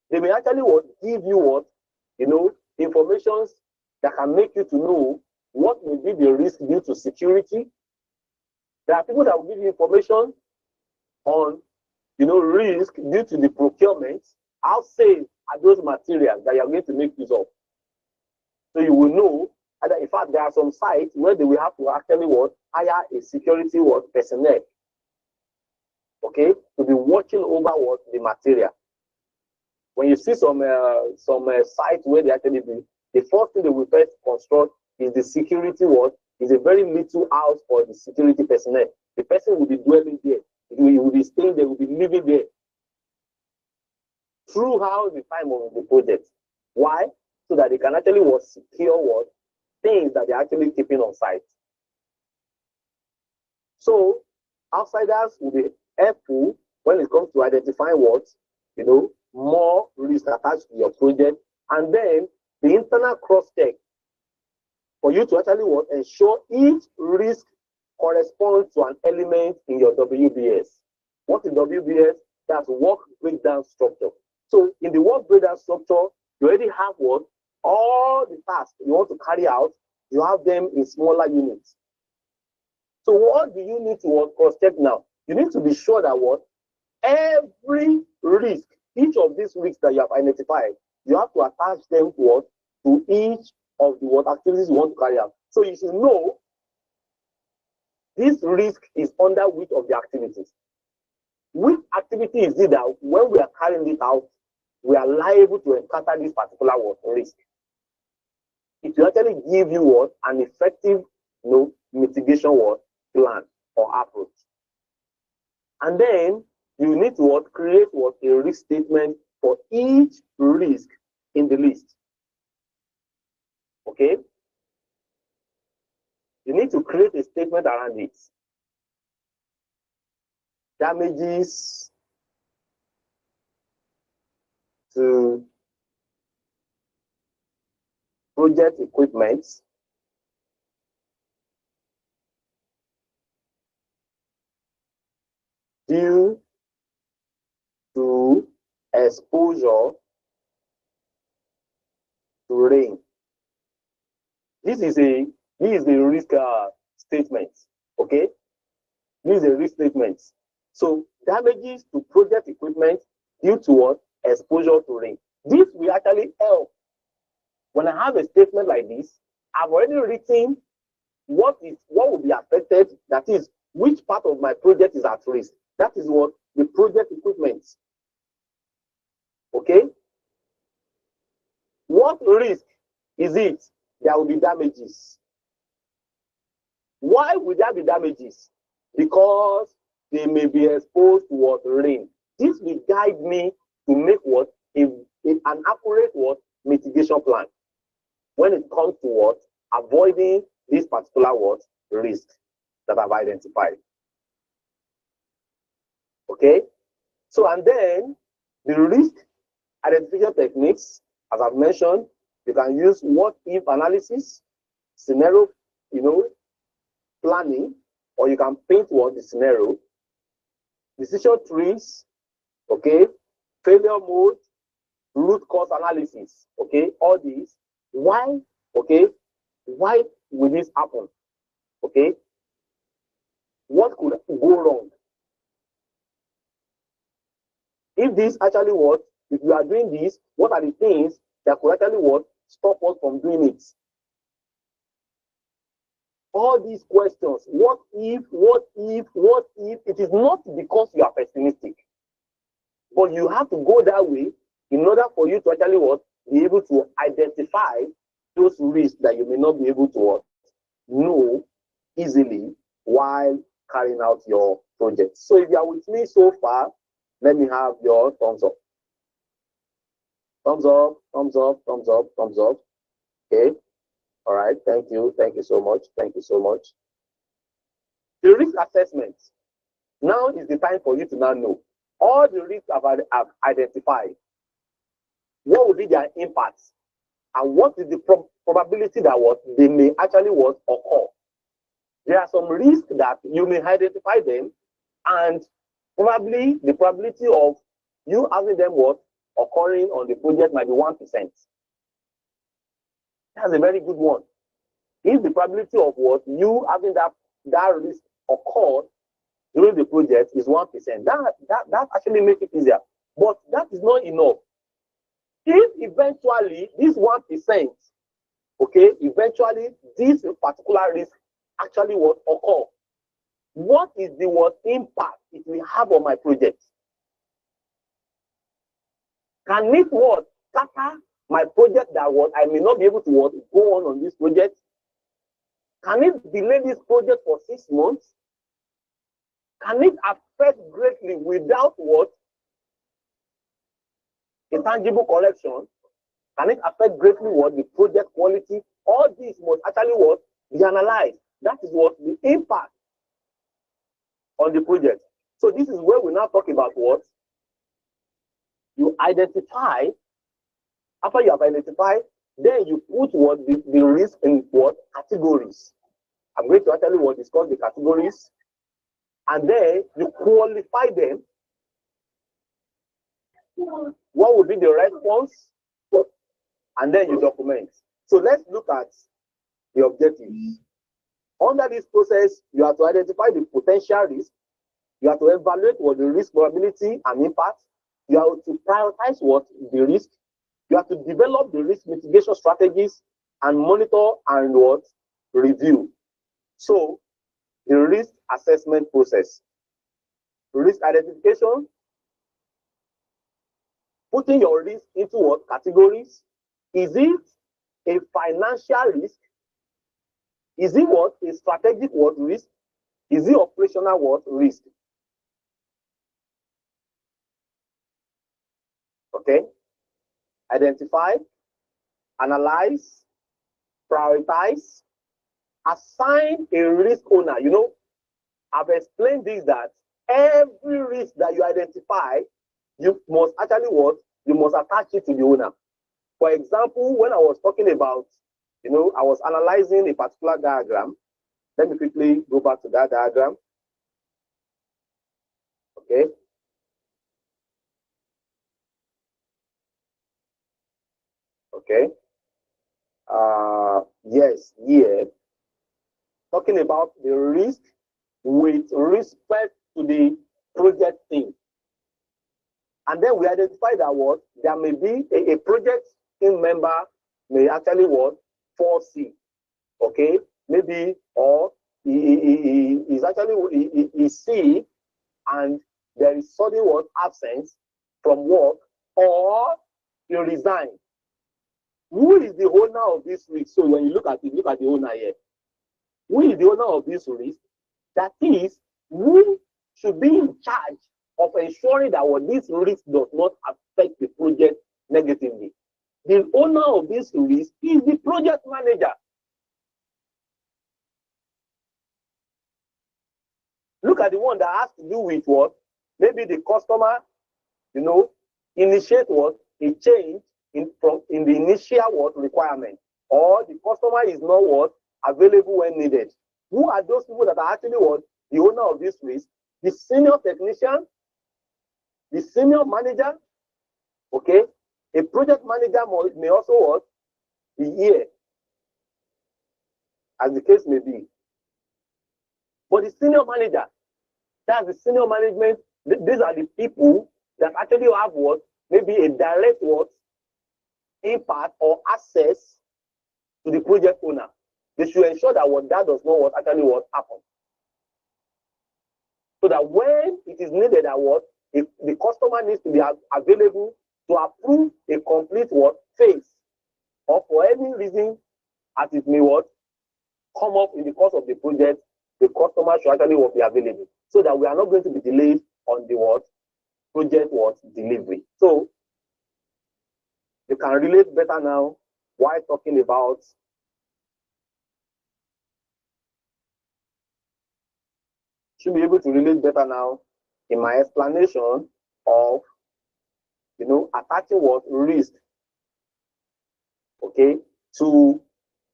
they may actually give you informations that can make you to know what will be the risk due to security. There are people that will give you information on risk due to the procurement. How safe are those materials that you are going to make use of? So you will know that in fact there are some sites where they will have to actually hire a security personnel, okay, to be watching over the material. When you see some sites where they actually do, the first thing they will first construct is the security is a very little house for the security personnel. The person will be dwelling there. He will be staying there, will be living there throughout the time of the project. Why? So that they can actually secure things that they're actually keeping on site. So outsiders will be helpful when it comes to identifying more risk attached to your project, and then the internal cross-check for you to actually ensure each risk corresponds to an element in your WBS. What is WBS? That's work breakdown structure. So in the work breakdown structure, you already have all the tasks you want to carry out, you have them in smaller units. So what do you need to cross-check now? You need to be sure that every risk, each of these risks that you have identified, you have to attach them to each of the activities you want to carry out. So you should know this risk is under which of the activities. Which activity is it that when we are carrying it out, we are liable to encounter this particular risk? It will actually give you an effective mitigation plan or approach. And then you need to create a risk statement for each risk in the list. Okay? You need to create a statement around it. Damages to project equipment, due to exposure to rain. This is a risk statement. Okay, This is a risk statement. So damages to project equipment due to what? Exposure to rain. This will actually help. When I have a statement like this, I've already written what will be affected, that is, which part of my project is at risk. That is what the project equipment. Okay? What risk is it? There will be damages. Why would there be damages? Because they may be exposed to what? Rain. This will guide me to make what? An accurate what? Mitigation plan. When it comes to what? Avoiding this particular what? Risk that I've identified. Okay? So, and then the risk identification techniques, as I've mentioned, you can use what if analysis, scenario, planning, or you can paint what the scenario, decision trees, okay, failure mode, root cause analysis, okay, all these. Why, okay, why will this happen? Okay, what could go wrong? If this actually what, if you are doing this, what are the things that could actually what stop us from doing it? All these questions, what if, it is not because you are pessimistic, but you have to go that way in order for you to actually what, be able to identify those risks that you may not be able to what, know easily while carrying out your project. So if you are with me so far, let me have your thumbs up. Thumbs up, thumbs up, thumbs up, thumbs up. Okay. All right. Thank you. Thank you so much. Thank you so much. The risk assessment. Now is the time for you to now know all the risks I've identified. What will be their impact? And what is the probability that what they may actually what occur? There are some risks that you may identify them, and probably the probability of you having them what occurring on the project might be 1%. That's a very good one. If the probability of what you having that risk occur during the project is 1%, that actually makes it easier. But that is not enough. If eventually this 1%, okay, eventually this particular risk actually what occur, what is the what impact it will have on my project? Can it what scatter my project that what I may not be able to what go on this project? Can it delay this project for 6 months? Can it affect greatly without what a tangible correction? Can it affect greatly what the project quality? All this must actually what be analyzed. That is what the impact on the project. So this is where we now talk about what you identify. After you have identified, then you put what the risk in what categories. I'm going to actually what discuss the categories, and then you qualify them. What would be the response? And then you document. So let's look at the objectives. Under this process, you have to identify the potential risk. You have to evaluate what the risk probability and impact. You have to prioritize what the risk. You have to develop the risk mitigation strategies and monitor and what review. So the risk assessment process. Risk identification, putting your risk into what categories? Is it a financial risk? Is it what a strategic what risk? Is it operational what risk? Okay. Identify, analyze, prioritize, assign a risk owner. You know, I've explained this, that every risk that you identify, you must actually what? You must attach it to the owner. For example, when I was talking about, I was analyzing a particular diagram. Let me quickly go back to that diagram. Okay. Okay. Yes, yeah. Talking about the risk with respect to the project team. And then we identify that what there may be a project team member may actually what foresee, okay, maybe or he is actually he see and there is sudden what absence from work or he resign. Who is the owner of this risk? So when you look at it, look at the owner here. Who is the owner of this risk? That is, who should be in charge of ensuring that what this risk does not affect the project negatively. The owner of this risk is the project manager. Look at the one that has to do with what? Maybe the customer, you know, initiate what? A change in the initial what requirement, or the customer is not what available when needed. Who are those people that are actually what? The owner of this risk, the senior technician, the senior manager, okay? A project manager may also what? Be here, as the case may be. But the senior manager, that's the senior management, these are the people that actually have what? Maybe a direct what? Impact or access to the project owner. They should ensure that what that does not what actually what happen. So that when it is needed that what if the customer needs to be available to approve a complete what phase, or for any reason as it may what come up in the course of the project, the customer should actually what be available, so that we are not going to be delayed on the what project what delivery. So you can relate better now while talking about should be able to relate better now in my explanation of, you know, attaching what risk, okay, to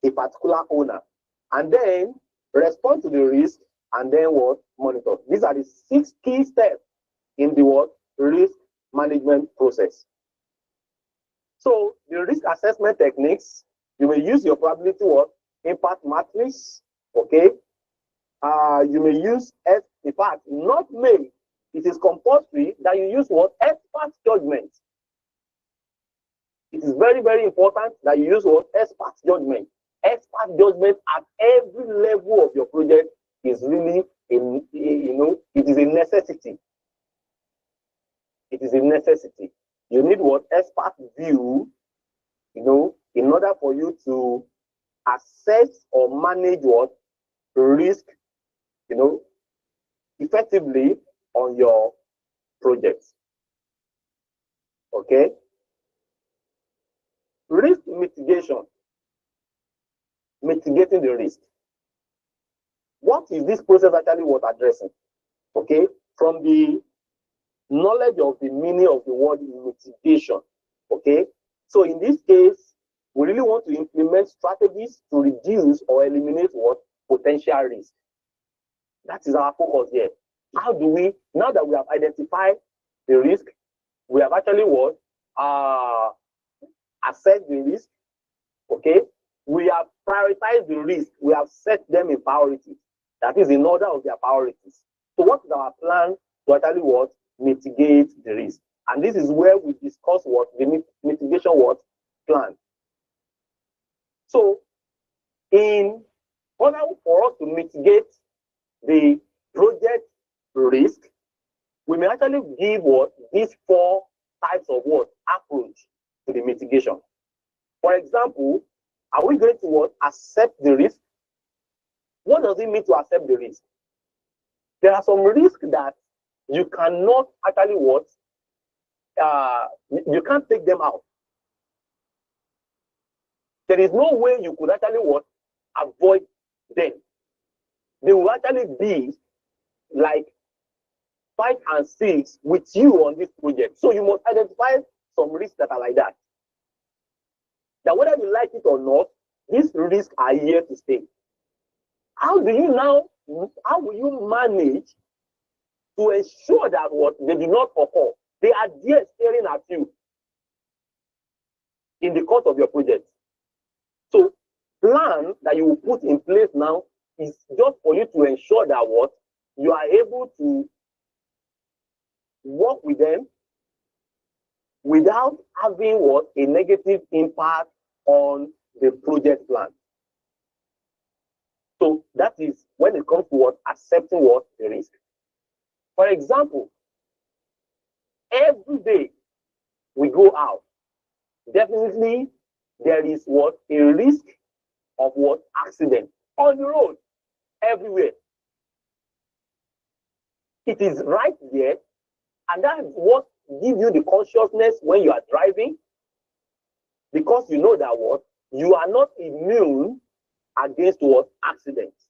a particular owner, and then respond to the risk, and then what monitor. These are the 6 key steps in the what risk management process. So the risk assessment techniques, you may use your probability what impact matrix, okay. You may use, in fact, not may, it is compulsory that you use what? Expert judgment. It is very, very important that you use what? Expert judgment. Expert judgment at every level of your project is really, you know, it is a necessity. It is a necessity. You need what? Expert view, you know, in order for you to assess or manage what? Risk, you know, effectively on your projects. Okay. Risk mitigation. Mitigating the risk. What is this process actually what addressing? Okay. From the knowledge of the meaning of the word mitigation. Okay. So in this case, we really want to implement strategies to reduce or eliminate what? Potential risk. That is our focus here. How do we, now that we have identified the risk, we have actually what? Assessed the risk, okay? We have prioritized the risk. We have set them in priority. That is in order of their priorities. So what is our plan to actually what? Mitigate the risk. And this is where we discuss what? The mitigation what? Plan. So in order for us to mitigate the project risk, we may actually give what? These 4 types of what? Approach to the mitigation. For example, are we going to what? Accept the risk? What does it mean to accept the risk? There are some risks that you cannot actually what? You can't take them out. There is no way you could actually what? Avoid them. They will actually be like 5 and 6 with you on this project. So you must identify some risks that are like that. That whether you like it or not, these risks are here to stay. How will you manage to ensure that what they do not occur? They are there staring at you in the course of your project. So plan that you will put in place now is just for you to ensure that what you are able to work with them without having what a negative impact on the project plan. So that is when it comes to what accepting what the risk. For example, every day we go out, definitely there is what a risk of what accident on the road everywhere. It is right there, and that is what gives you the consciousness when you are driving, because you know that what you are not immune against what accidents.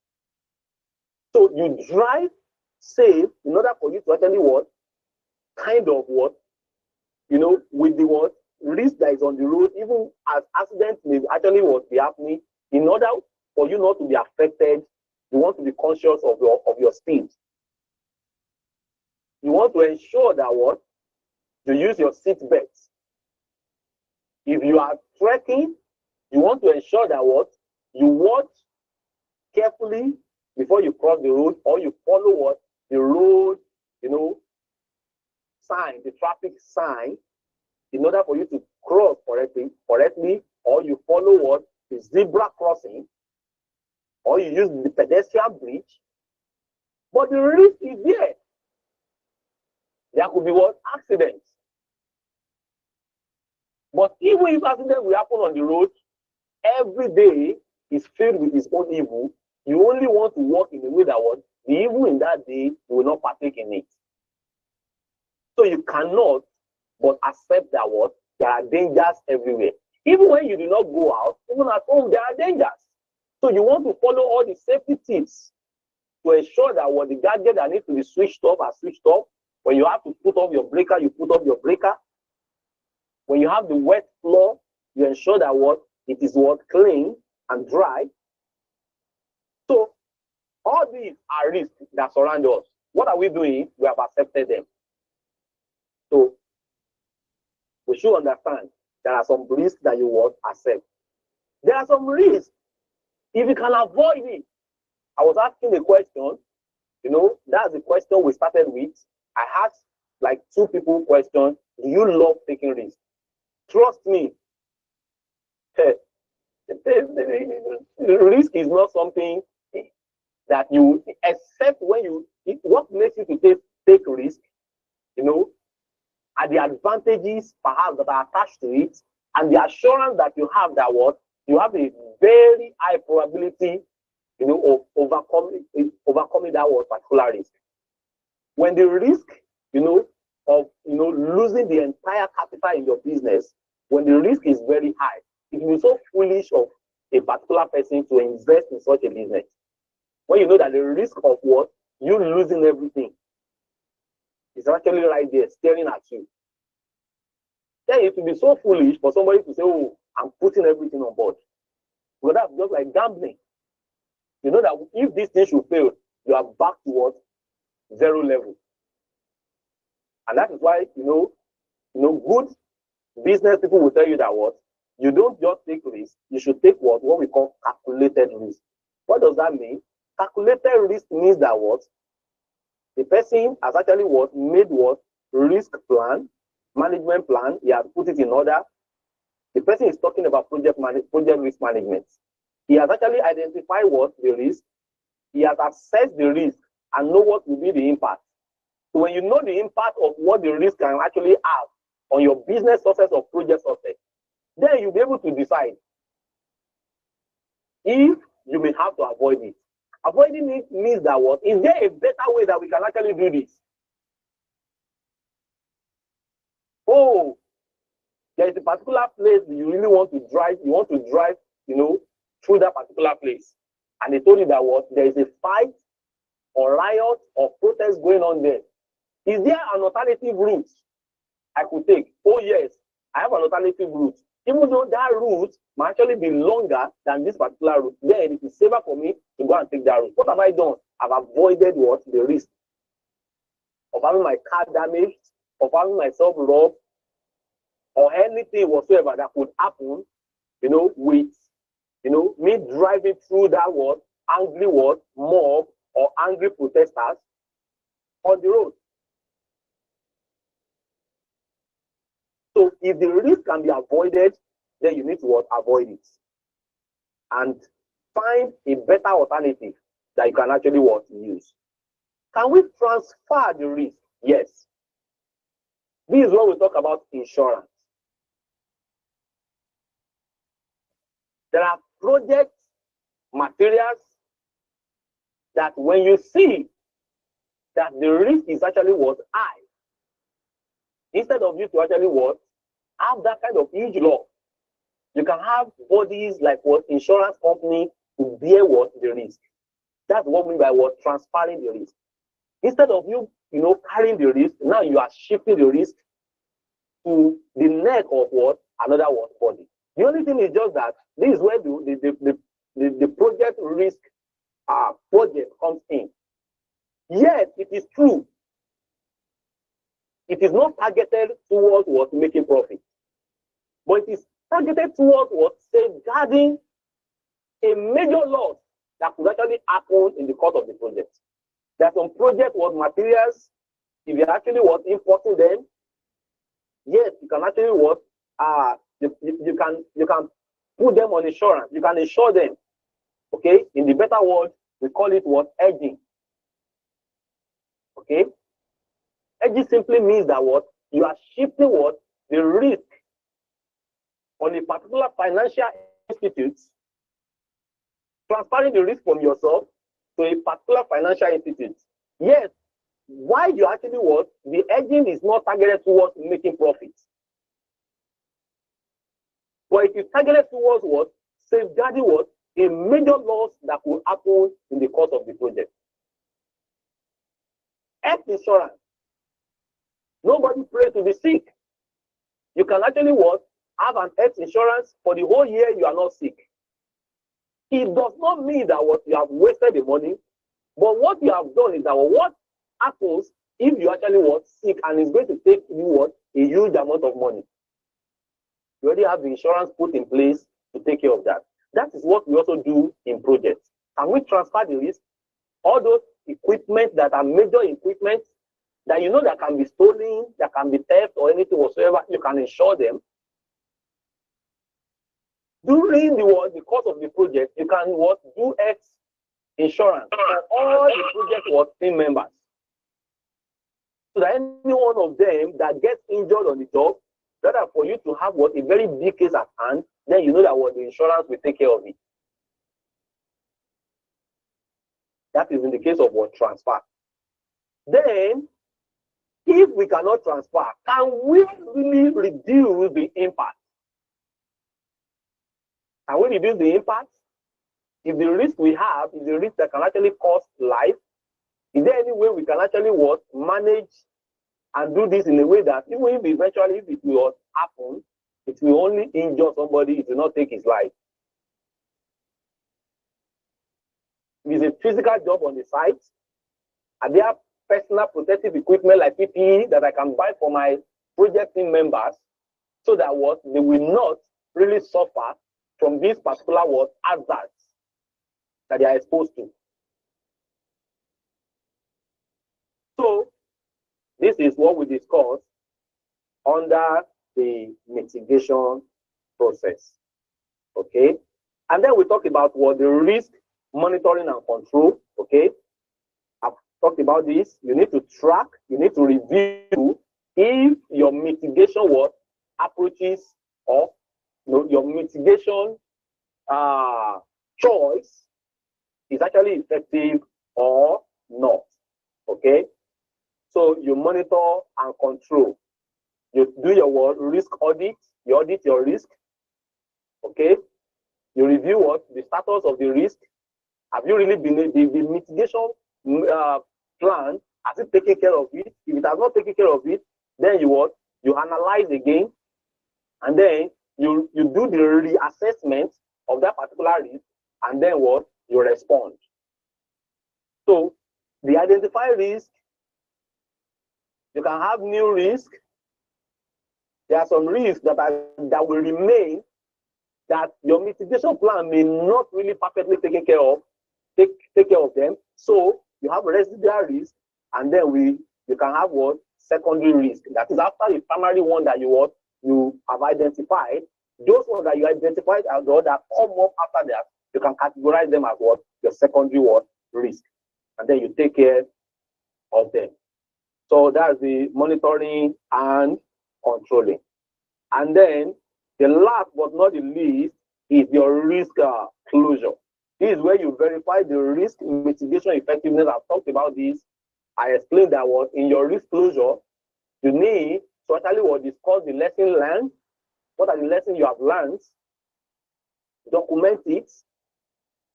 So you drive safe in order for you to actually what kind of what with the what risk that is on the road, even as accidents may actually what be happening. In order for you not to be affected, you want to be conscious of your speed. You want to ensure that what you use your seat belts. If you are trekking, you want to ensure that what you watch carefully before you cross the road, or you follow what the road sign, the traffic sign, in order for you to cross correctly, or you follow what the zebra crossing, or you use the pedestrian bridge. But the risk is there. There could be what accidents. But even if accidents will happen on the road, every day is filled with its own evil. You only want to walk in a way that what the evil in that day, you will not partake in it. So you cannot but accept that what there are dangers everywhere. Even when you do not go out, even at home, there are dangers. So you want to follow all the safety tips to ensure that what the gadget that needs to be switched off are switched off. When you have to put off your breaker, you put off your breaker. When you have the wet floor, you ensure that what it is what clean and dry. So all these are risks that surround us. What are we doing? We have accepted them. So we should understand there are some risks that you won't accept. There are some risks if you can avoid it. I was asking a question, that's the question we started with. I asked like 2 people question, do you love taking risks? Trust me, the risk is not something that you, except when what makes you to take risk, are the advantages perhaps that are attached to it, and the assurance that you have that what you have a very high probability, of overcoming that what particular risk. When the risk, of losing the entire capital in your business, when the risk is very high, it will be so foolish of a particular person to invest in such a business. When you know that the risk of what you losing everything is actually right there staring at you, then it will be so foolish for somebody to say, oh, I'm putting everything on board. But that's just like gambling. You know that if this thing should fail, you are back to what? 0 level. And that is why, good business people will tell you that what? You don't just take risk, you should take what we call calculated risk. What does that mean? Calculated risk means that what? The person has actually made risk plan, management plan, he has put it in order. The person is talking about project risk management. He has actually identified the risk, he has assessed the risk and know what will be the impact. So when you know the impact of what the risk can actually have on your business success or project success, then you'll be able to decide if you may have to avoid it. Avoiding it means that is there a better way that we can actually do this? Oh, there is a particular place you really want to drive, through that particular place. And they told you that there is a fight or riot or protest going on there. Is there an alternative route I could take? Oh yes, I have an alternative route. Even though that route might actually be longer than this particular route, then it is safer for me to go and take that route. What have I done? I've avoided the risk of having my car damaged, of having myself robbed, or anything whatsoever that could happen, with, me driving through that angry mob or angry protesters on the road. So if the risk can be avoided, then you need to what? Avoid it. And find a better alternative that you can actually what? Use. Can we transfer the risk? Yes. This is when we talk about insurance. There are project materials that when you see that the risk is actually what? High, instead of you to actually what? Have that kind of huge loss, you can have bodies like what? Insurance company to bear what? The risk. That's what we mean by what? Transferring the risk. Instead of you, carrying the risk, now you are shifting the risk to the neck of what? Another what? Body. The only thing is just that this is where the project risk project comes in. Yes, it is true. It is not targeted towards what? Making profit. But it is targeted towards what? Safeguarding a major loss that could actually happen in the course of the project. There are some project what materials, if you're actually what? Importing them, yes, you can actually what? You can put them on insurance. You can insure them. Okay? In the better word, we call it what? Hedging. Okay? Hedging simply means that what? You are shifting what? The risk on a particular financial institute, transferring the risk from yourself to a particular financial institute. Yes, why you actually what? The hedging is not targeted towards making profits. But it is targeted towards what? Safeguarding what? A major loss that will happen in the course of the project. Health insurance. Nobody prays to be sick. You can actually what? Have an health insurance for the whole year you are not sick. It does not mean that what you have wasted the money, but what you have done is that what happens if you actually what? Sick, and it's going to take you what? A huge amount of money. You already have the insurance put in place to take care of that. That is what we also do in projects. Can we transfer the risk? All those equipment that are major equipment that that can be stolen, that can be theft or anything whatsoever, you can insure them. During the course of the project, you can do X insurance for all the project team members. So that any one of them that gets injured on the job, rather for you to have a very big case at hand, then you know that the insurance will take care of it. That is in the case of transfer. Then, if we cannot transfer, can we really reduce the impact? Can we reduce the impact? If the risk we have is the risk that can actually cost life, is there any way we can actually manage and do this in a way that even if eventually it will happen, it will only injure somebody, it will not take his life? If it's a physical job on the site, are there personal protective equipment like PPE that I can buy for my project team members so that they will not really suffer from these particular hazards that they are exposed to? So this is what we discussed under the mitigation process. Okay, and then we talk about the risk monitoring and control. Okay, I've talked about this. You need to track, you need to review if your mitigation approaches or your mitigation choice is actually effective or not. Okay, so you monitor and control. You do your risk audit. You audit your risk. Okay, you review the status of the risk. Have you really been the mitigation plan? Has it taken care of it? If it has not taken care of it, then you analyze again, and then you do the reassessment of that particular risk, and then you respond. So the identified risk, you can have new risk. There are some risks that will remain that your mitigation plan may not really perfectly take care of them. So you have residual risk, And then you can have what? Secondary risk. That is after the primary one that you have identified. Those ones that you identified as the one that come up after that, you can categorize them as what? Your secondary what? Risk. And then you take care of them. So that's the monitoring and controlling. And then the last but not the least is your risk closure. This is where you verify the risk mitigation effectiveness. I've talked about this. I explained that what in your risk closure, you need to actually discuss the lesson learned. What are the lessons you have learned? Document it,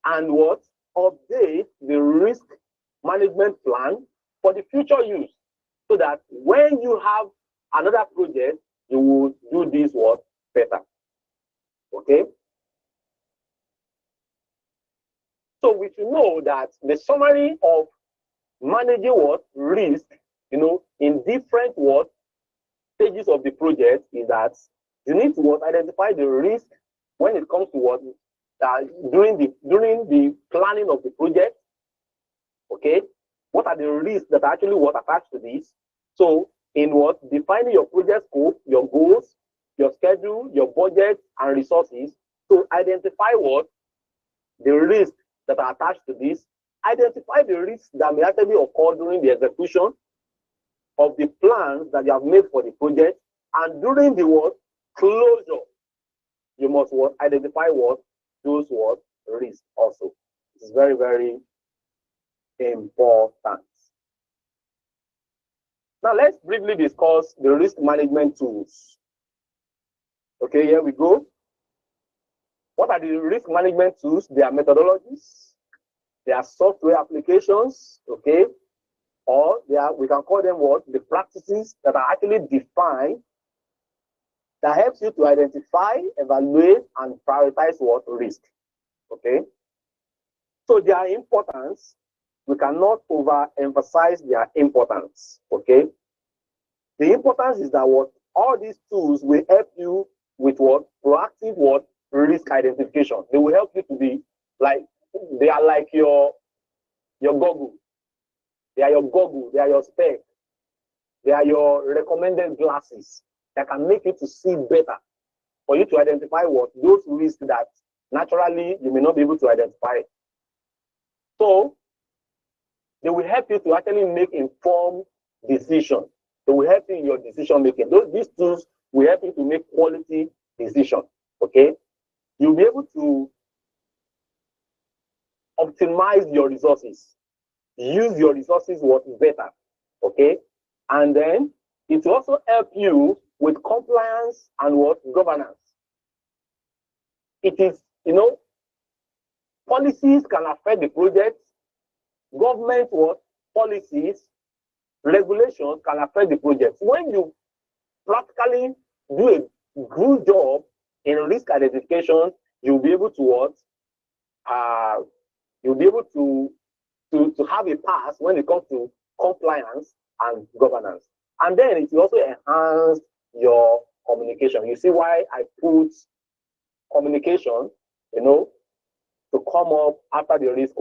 and update the risk management plan for the future use, so that when you have another project, you will do this better. Okay. So we should know that the summary of managing risk, in different stages of the project is that you need to identify the risk when it comes to during the planning of the project. Okay, what are the risks that are actually attached to this? So in defining your project scope, your goals, your schedule, your budget and resources, to identify the risks that are attached to this, identify the risks that may actually occur during the execution of the plans that you have made for the project, and during the closure, you must identify those risks also. It's very, very important. Now let's briefly discuss the risk management tools. Okay, here we go. What are the risk management tools? They are methodologies, they are software applications, okay, or we can call them the practices that are actually defined that helps you to identify, evaluate, and prioritize risk. Okay. So their importance, we cannot overemphasize their importance. Okay. The importance is that all these tools will help you with proactive risk identification. They will help you to be they are like your Google. They are your Google, they are your spec, they are your recommended glasses that can make you to see better, for you to identify those risks that naturally you may not be able to identify. So they will help you to actually make informed decisions. They will help you in your decision making. These tools will help you to make quality decisions. Okay, you'll be able to optimize your resources, use your resources better. Okay, and then it will also help you with compliance and governance. It is, policies can affect the project, government policies, regulations can affect the project. When you practically do a good job in risk identification, you'll be able to you'll be able to have a pass when it comes to compliance and governance. And then it will also enhance your communication. You see why I put communication, to come up after the risk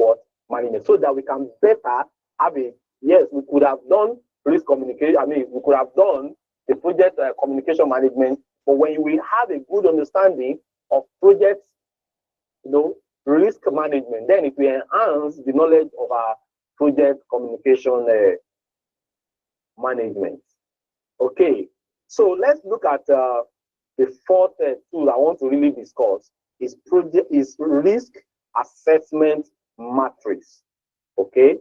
management, so that we can better have yes, we could have done risk communication. We could have done the project communication management, but when we have a good understanding of project, risk management, then it will enhance the knowledge of our project communication management. Okay, so let's look at the fourth tool I want to really discuss is risk assessment matrix. Okay,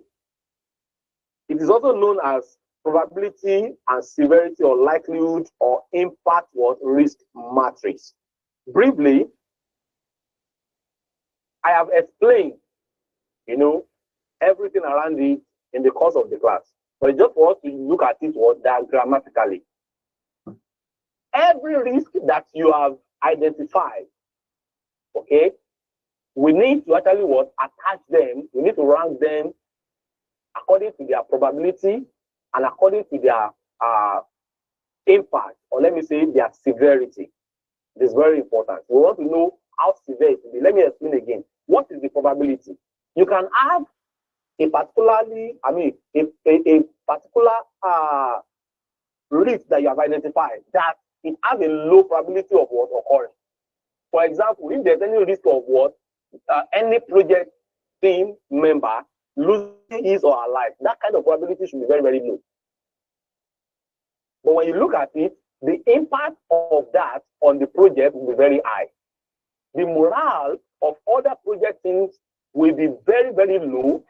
it is also known as probability and severity or likelihood or impact risk matrix. Briefly, I have explained, everything around it in the course of the class, but just for us to look at it diagrammatically. Every risk that you have identified, okay, we need to actually attach them. We need to rank them according to their probability and according to their impact, or let me say their severity. It is very important. We want to know how severe it will be. Let me explain again. What is the probability? You can have a particularly, a particular risk that you have identified, that it has a low probability of what occurring. For example, if there's any risk of what any project team member losing his or her life, that kind of probability should be very, very low. But when you look at it, the impact of that on the project will be very high. The morale of other project teams will be very, very low,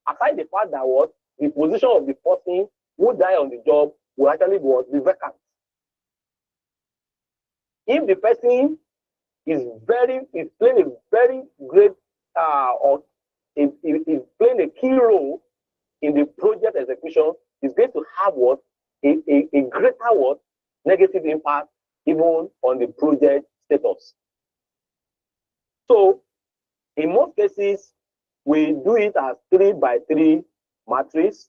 aside the fact that what the position of the person who died on the job will actually be vacant. If the person is playing a very great or is playing a key role in the project execution, is going to have what a greater what negative impact even on the project status. So in most cases, we do it as 3x3 matrix,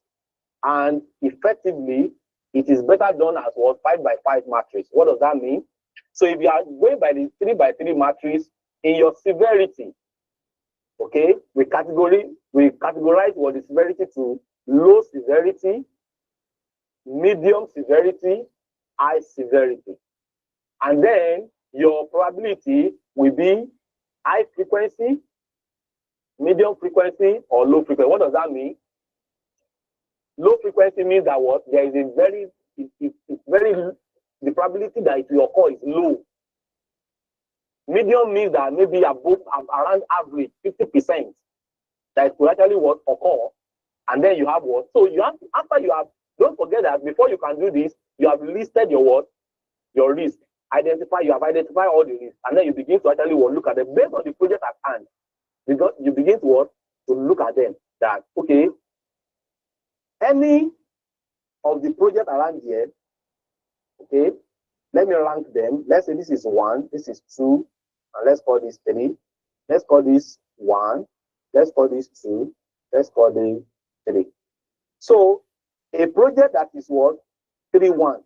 and effectively it is better done as what 5x5 matrix. What does that mean? So if you are going by the 3x3 matrix in your severity, okay, we categorize what the severity to low severity, medium severity, high severity. And then your probability will be high frequency, medium frequency, or low frequency. What does that mean? Low frequency means that what there is a very, the probability that it will occur is low. Medium means that maybe above, around average, 50%, that it will actually what occur. And then you have what? So you have, after you have, don't forget that before you can do this, you have listed your what? Your risk. You have identified all the risks. And then you begin to actually what, look at them based on the project at hand. Because you begin to what? To look at them that, okay, any of the project around here, okay, let me rank them. Let's say this is 1, this is 2, and let's call this 3. Let's call this 1. Let's call this 2. Let's call this 3. So a project that is what? 3-1.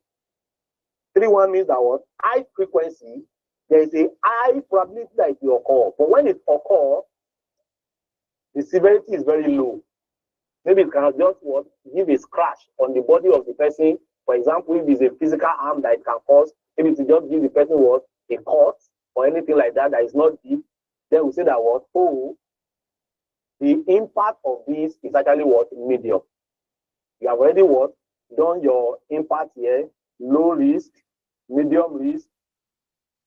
3-1 means that what? High frequency, there is a high probability that it will occur. But when it occurs, the severity is very low. Maybe it can just what? Give a scratch on the body of the person. For example, if it's a physical harm that it can cause, maybe to just give the person what? A cut or anything like that that is not deep, then we say that what? Oh, the impact of this is actually what? Medium. You have already what? Done your impact here, low risk, medium risk,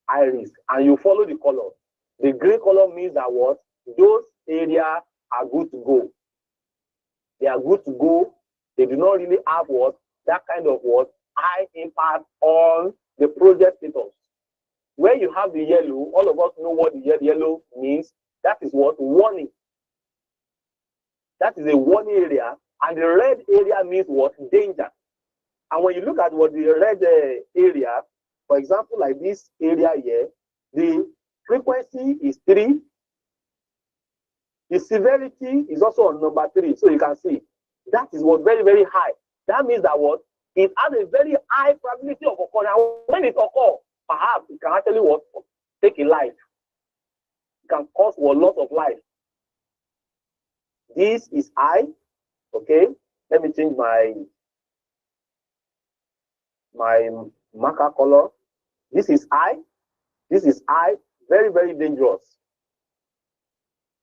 high risk, and you follow the color. The gray color means that what? Those areas are good to go. They are good to go. They do not really have what? That kind of what? High impact on the project status. Where you have the yellow, all of us know what the yellow means. That is what? Warning. That is a warning area. And the red area means what? Danger. And when you look at what the red area, for example, like this area here, the frequency is 3. The severity is also on number 3. So you can see that is what very, very high. That means that what? It has a very high probability of occurring. And when it occurs, perhaps it can actually what? Take a life. It can cause a lot of life. This is high. Okay. Let me change my marker color. This is high. This is high. Very, very dangerous.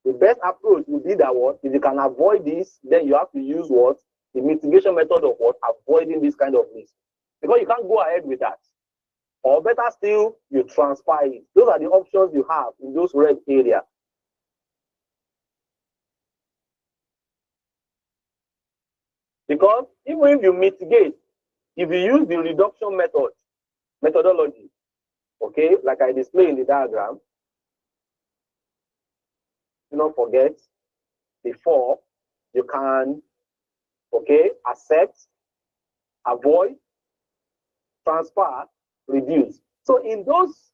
The best approach would be that what? If you can avoid this, then you have to use what? The mitigation method of what? Avoiding this kind of risk. Because you can't go ahead with that. Or better still, you transfer it. Those are the options you have in those red areas. Because even if you mitigate, if you use the reduction methodology, okay, like I display in the diagram, do not forget, before you can, okay, accept, avoid, transfer, reduce. So in those,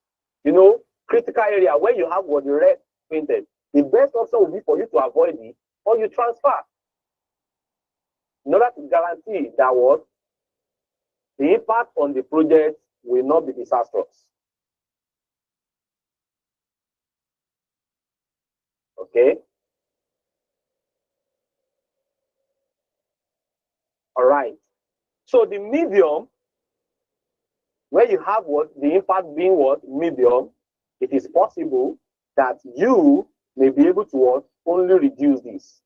critical area where you have what the red painted, the best option will be for you to avoid it or you transfer. In order to guarantee that what the impact on the project will not be disastrous. Okay. All right. So the medium, where you have what the impact being what medium, it is possible that you may be able to what only reduce this.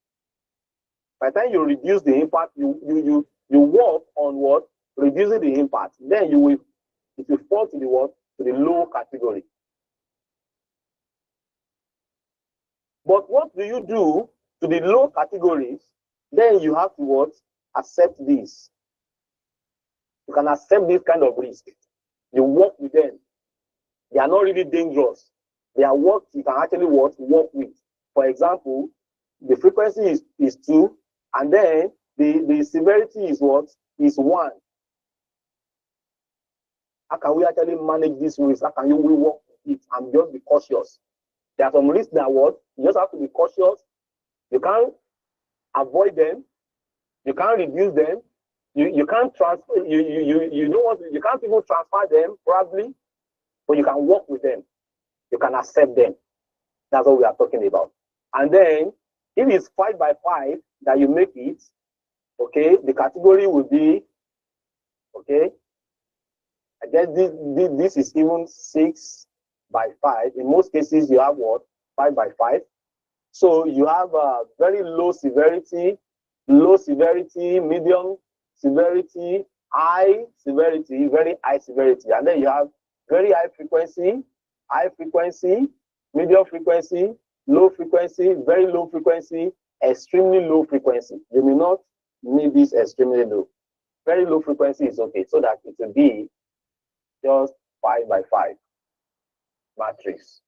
By the time you reduce the impact, you work on what reducing the impact. Then it will fall to the what to the low category. But what do you do to the low categories? Then you have to what accept this. You can accept this kind of risk. You work with them. They are not really dangerous. They are what you can actually work with. For example, the frequency is 2, and then the severity is what? Is 1. How can we actually manage this risk? How can we work with it and just be cautious? There are some risks that what you just have to be cautious. You can't avoid them. You can't reduce them. You can't transfer. You don't want to, you can't even transfer them probably, but you can work with them. You can accept them. That's what we are talking about. And then if it's 5 by 5 that you make it, okay, the category will be okay. I guess this is even 6 by 5. In most cases, you have what 5 by 5. So you have very low severity, medium severity, high severity, very high severity, and then you have very high frequency, medium frequency, low frequency, very low frequency, extremely low frequency. You may not need this extremely low. Very low frequency is okay, so that it will be just 5 by 5 matrix.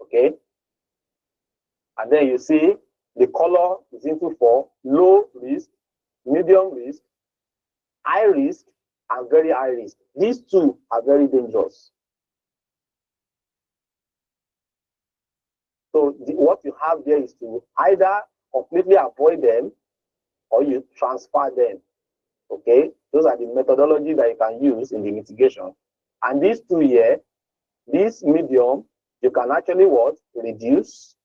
Okay, and then you see the color is into 4: low risk, medium risk, high risk, and very high risk. These two are very dangerous. So what you have there is to either completely avoid them or you transfer them. Okay, those are the methodology that you can use in the mitigation. And these two here, this medium, you can actually what reduce,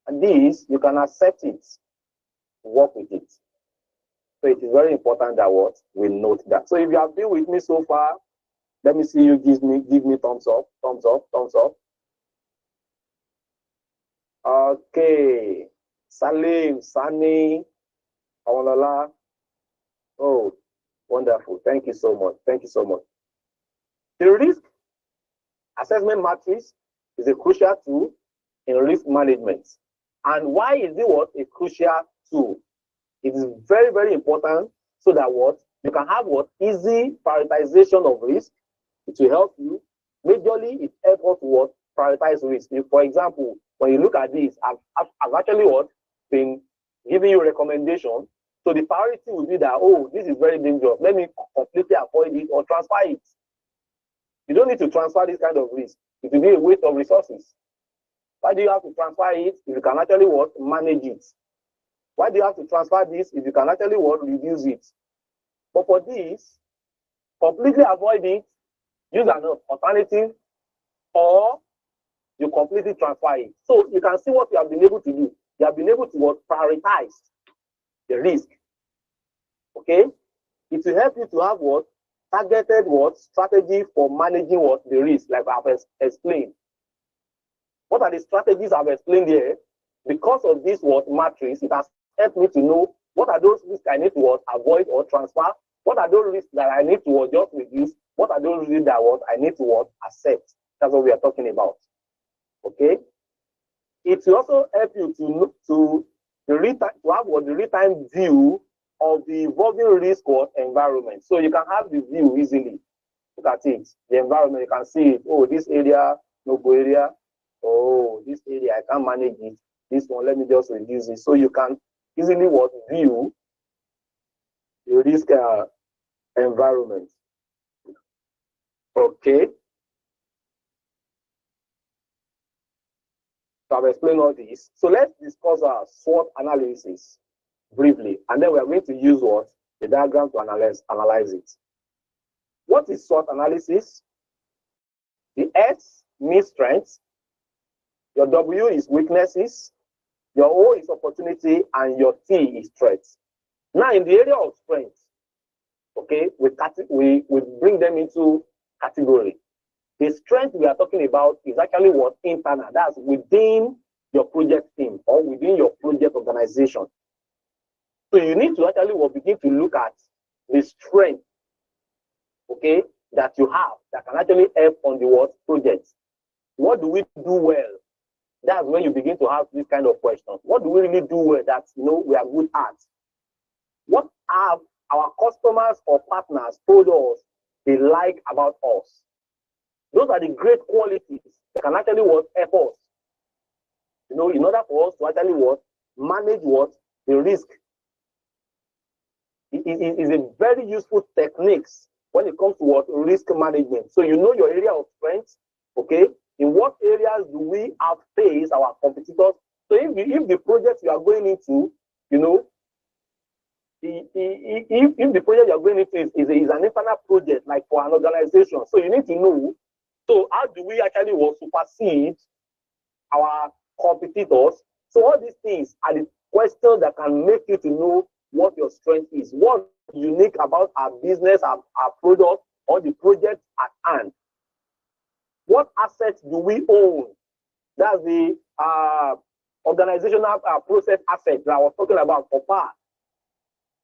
and this you can accept it, work with it. So it is very important that what we note that. So if you have been with me so far, let me see you give me thumbs up, thumbs up, thumbs up. Okay, Salim, Sani, Awalala. Oh, wonderful. Thank you so much. Thank you so much. The risk assessment matrix is a crucial tool in risk management. And why is it what a crucial tool? It is very, very important so that what you can have what easy prioritization of risk. It will help you. Majorly, it helps us what prioritize risk. For example, when you look at this, I've actually what been giving you recommendation. So the priority will be that, oh, this is very dangerous. Let me completely avoid it or transfer it. You don't need to transfer this kind of risk. It will be a waste of resources. Why do you have to transfer it if you can actually what manage it? Why do you have to transfer this if you can actually what reduce it? But for this, completely avoid it, use an alternative, or you completely transfer it. So you can see what you have been able to do. You have been able to what prioritize the risk. Okay, it will help you to have what targeted what strategy for managing what the risk, like I've explained. What are the strategies I've explained here? Because of this what matrix, it has helped me to know what are those risks I need to what avoid or transfer. What are those risks that I need to what just reduce? What are those risks that what I need to what accept? That's what we are talking about. Okay. It will also help you to have what the real-time view of the evolving risk or environment. So you can have the view easily. Look at it. The environment, you can see it. Oh, this area, no go area. Oh, this area, I can't manage it. This one, let me just reduce it. So you can easily what view the risk environment. Okay. So I've explained all this. So let's discuss our SWOT analysis briefly, and then we are going to use what the diagram to analyze it. What is SWOT analysis? The S means strengths, your W is weaknesses, your O is opportunity, and your T is threat. Now, in the area of strength, okay, we bring them into category. The strength we are talking about is actually what? Internal. That's within your project team or within your project organization. So you need to actually begin to look at the strength, okay, that you have that can actually help on the what project. What do we do well? That's when you begin to ask this kind of questions. What do we really do well that we are good at? What have our customers or partners told us they like about us? Those are the great qualities that can actually help us. In order for us to actually manage the risk. It is a very useful techniques when it comes to risk management. So you know your area of strength, okay? In what areas do we outpace our competitors? So if the project you are going into, if the project you are going into is an internal project, like for an organization, so you need to know, so how do we actually supersede our competitors? So all these things are the questions that can make you to know what your strength is, what's unique about our business, our product, or the project at hand. What assets do we own? That's the organizational process assets that I was talking about for PAR.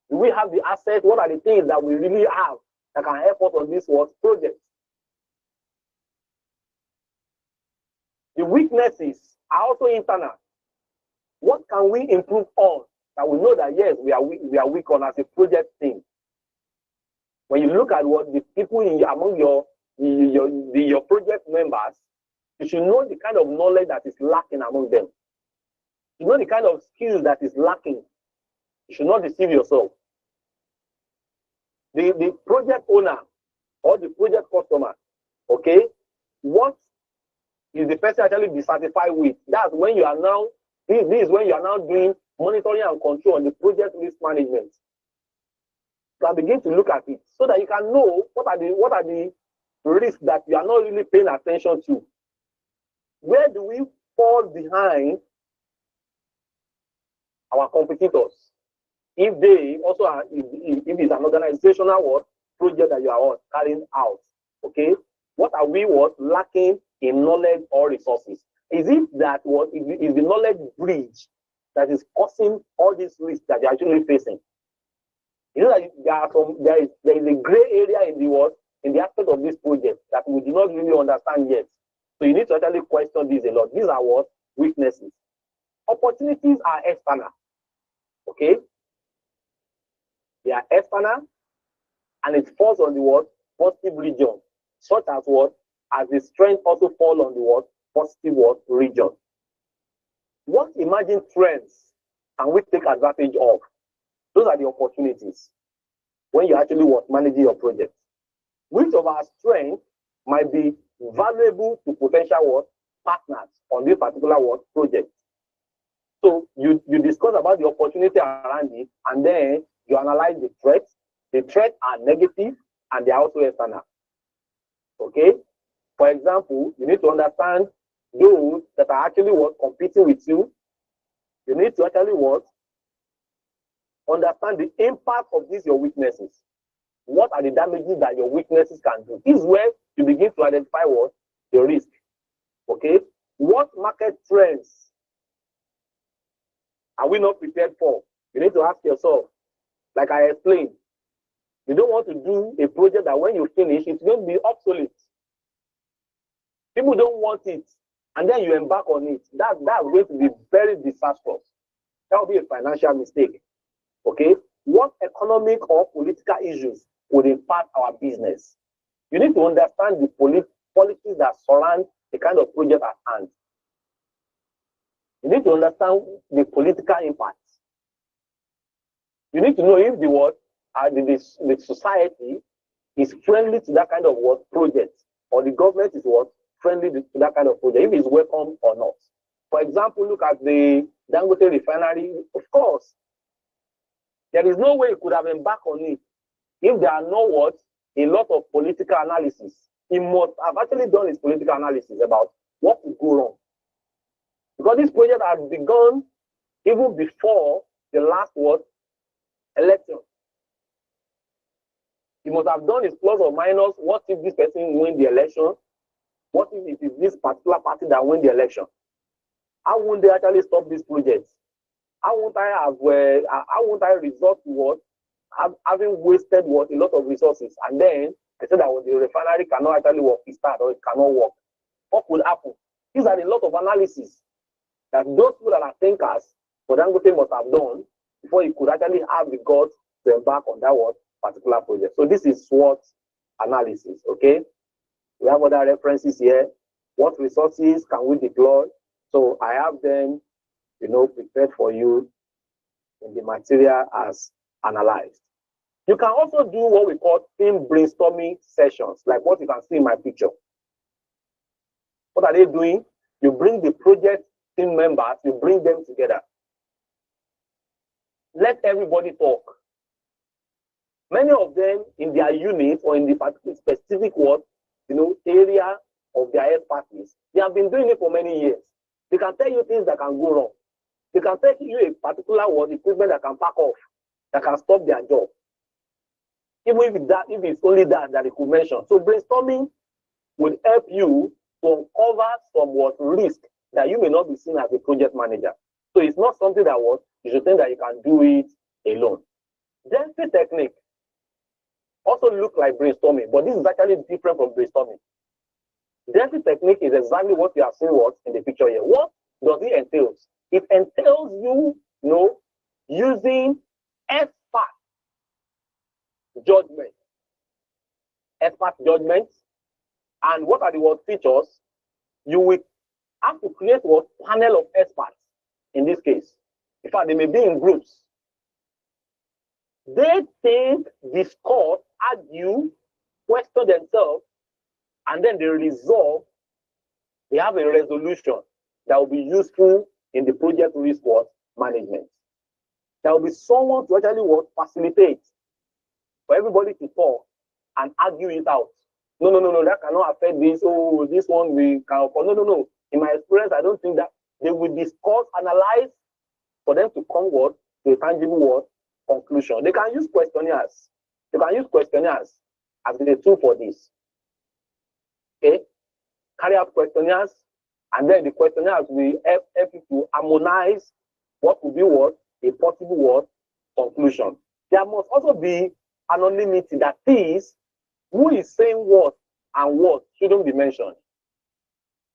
Do we have the assets? What are the things that we really have that can help us on this project? The weaknesses are also internal. What can we improve on that we know that yes, we are weak on as a project team? When you look at what the people among your project members, you should know the kind of knowledge that is lacking among them. You know the kind of skills that is lacking. You should not deceive yourself. The project owner or the project customer, okay, what is the person actually dissatisfied with? That's when you are now, this is when you are now doing monitoring and control on the project risk management. You can begin to look at it so that you can know what are the risks that you are not really paying attention to. Where do we fall behind our competitors? If they also are, if it's an organizational project that you are carrying out, okay, what are we lacking in knowledge or resources? Is it that is the knowledge bridge that is causing all these risks that you're actually facing? You know that there is a gray area in the aspect of this project that we do not really understand yet. So you need to actually question this a lot. These are weaknesses. Opportunities are external. Okay? They are external, and it falls on the positive region, such as as the strength also fall on the positive region. What emerging trends can we take advantage of? Those are the opportunities when you actually managing your project. Which of our strengths might be valuable to potential partners on this particular project? So you discuss about the opportunity around it, and then you analyze the threats. The threats are negative and they are also external. Okay? For example, you need to understand those that are actually competing with you. You need to actually understand the impact of these your weaknesses. What are the damages that your weaknesses can do? This is where you begin to identify the risk. Okay? What market trends are we not prepared for? You need to ask yourself, like I explained, you don't want to do a project that when you finish, it's going to be obsolete. People don't want it, and then you embark on it. That's going to be very disastrous. That will be a financial mistake. Okay? What economic or political issues would impact our business? You need to understand the policies that surround the kind of project at hand. You need to understand the political impact. You need to know if the society is friendly to that kind of project, or the government is friendly to that kind of project, if it's welcome or not. For example, look at the Dangote refinery. Of course, there is no way you could have embarked on it if there are no a lot of political analysis. He must have actually done his political analysis about what could go wrong. Because this project has begun even before the last what? Election. He must have done his plus or minus. What if this person win the election? What if it is this particular party that win the election? How won't they actually stop this project? How won't I have? How won't I resort to what? Having wasted what? A lot of resources, and then I said that the refinery cannot actually work, start, or it cannot work. What could happen? These are a lot of analysis that those people that are thinkers, for Dangote must have done before he could actually have the guts to embark on that what particular project. So this is SWOT analysis. Okay, we have other references here. What resources can we deploy? So I have them, prepared for you in the material as analyzed. You can also do what we call team brainstorming sessions, like what you can see in my picture. What are they doing? You bring the project team members, you bring them together. Let everybody talk. Many of them in their unit or in the specific area of their expertise, they have been doing it for many years. They can tell you things that can go wrong. They can tell you a particular equipment that can pack off, that can stop their job. Even if it's only that they could mention. So brainstorming will help you to uncover some risk that you may not be seen as a project manager. So it's not something that you should think that you can do it alone. Delphi technique also look like brainstorming, but this is actually different from brainstorming. Delphi technique is exactly what you have seen in the picture here. What does it entail? It entails you, using expert judgment. Expert judgment. And what are the features? You will have to create panel of experts in this case. In fact, they may be in groups. They think, discuss, argue, question themselves, and then they resolve. They have a resolution that will be useful in the project risk management. There will be someone to actually facilitate for everybody to talk and argue it out. No, that cannot affect this. Oh, this one we can. No. In my experience, I don't think that they will discuss, analyze, for them to come to a tangible conclusion. They can use questionnaires. They can use questionnaires as a tool for this. Okay, carry out questionnaires, and then the questionnaires will help you to harmonize what could be a possible conclusion. There must also be anonymity, that is, who is saying what and what shouldn't be mentioned.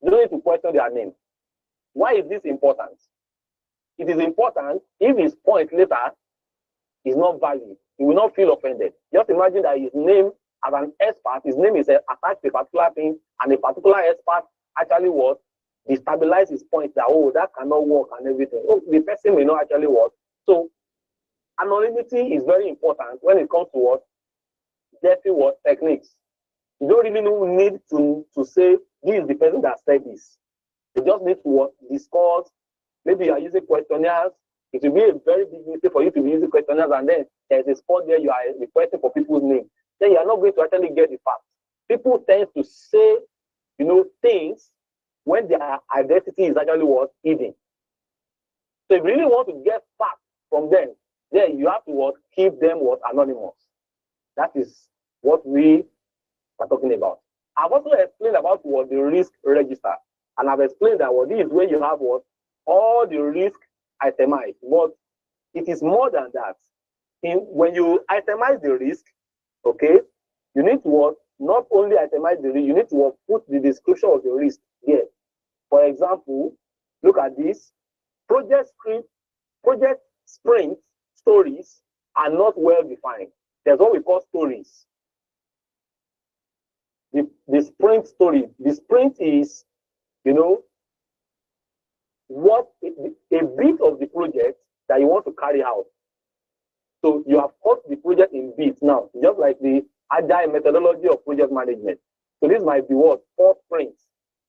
You don't need to question their name. Why is this important? It is important if his point later is not valid. He will not feel offended. Just imagine that his name as an expert, his name is attached to a particular thing, and a particular expert actually destabilize his point that, that cannot work and everything. The person may not actually work. So anonymity is very important when it comes to Delphi techniques. You don't really need to say, this is the person that said this. You just need to discuss. Maybe you are using questionnaires. It will be a very big mistake for you to be using questionnaires, and then there's a spot there you are requesting for people's names. Then you are not going to actually get the facts. People tend to say, things when their identity is actually hidden. So if you really want to get facts from them, then you have to keep them anonymous. That is what we are talking about. I've also explained about the risk register, and I've explained that this is where you have all the risk itemized, but it is more than that. When you itemize the risk, okay, you need to not only itemize the risk, you need to put the description of the risk here. For example, look at this. Project sprint stories are not well defined. There's what we call stories. The sprint story. The sprint is, what a bit of the project that you want to carry out. So you have cut the project in bits now, just like the agile methodology of project management. So this might be 4 sprints,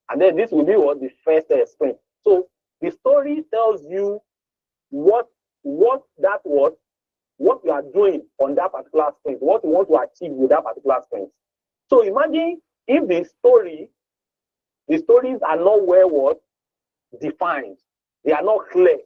and then this will be the first sprint. So the story tells you what you are doing on that particular sprint, what you want to achieve with that particular sprint. So imagine if the stories are not well defined, they are not clear.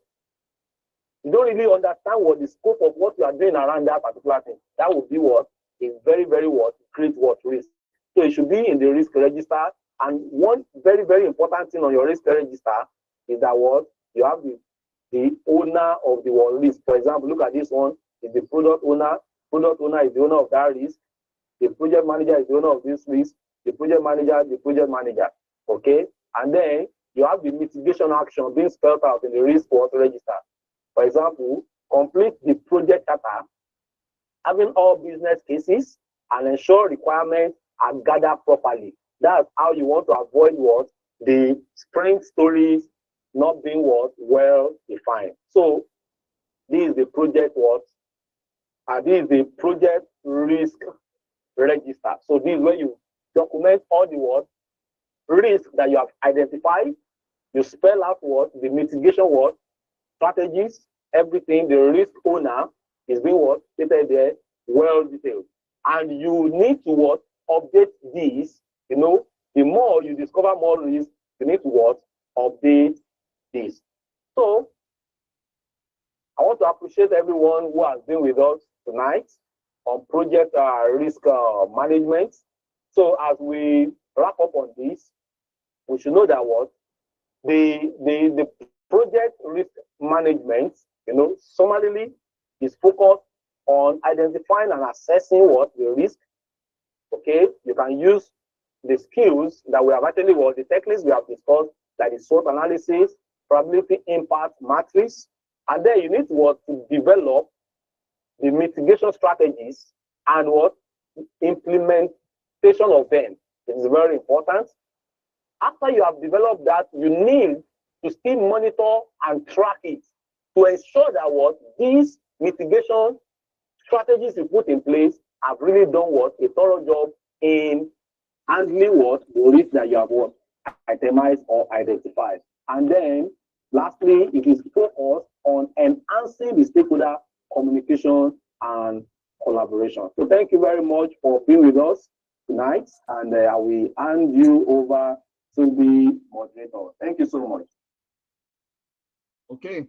you don't really understand what the scope of what you are doing around that particular thing. That would be what is very, very what great what risk. So it should be in the risk register. And one very, very important thing on your risk register is that what you have the owner of the one risk. For example, look at this one, is the product owner. Product owner is the owner of that risk. The project manager is the owner of this risk. The project manager. Okay. And then you have the mitigation action being spelled out in the risk register. For example, complete the project charter, having all business cases and ensure requirements are gathered properly. That's how you want to avoid what the spring stories not being what well defined. So this is the project this is the project risk register. So this is where you document all the risk that you have identified. You spell out the mitigation strategies, everything. The risk owner is being stated there, well detailed. And you need to update these. You know, the more you discover more risk, you need to update this. So I want to appreciate everyone who has been with us tonight on project risk management. So as we wrap up on this, we should know that the project risk management, you know, summarily is focused on identifying and assessing the risk. Okay, you can use the skills that we have actually the techniques we have discussed, like the SWOT analysis, probability impact matrix, and then you need to develop the mitigation strategies and implementation of them. It is very important. After you have developed that, you need to still monitor and track it to ensure that these mitigation strategies you put in place have really done a thorough job in handling the risk that you have itemized or identified. And then lastly, it is focused on enhancing the stakeholder communication and collaboration. So thank you very much for being with us tonight, and I will hand you over to the moderator. Thank you so much. Okay,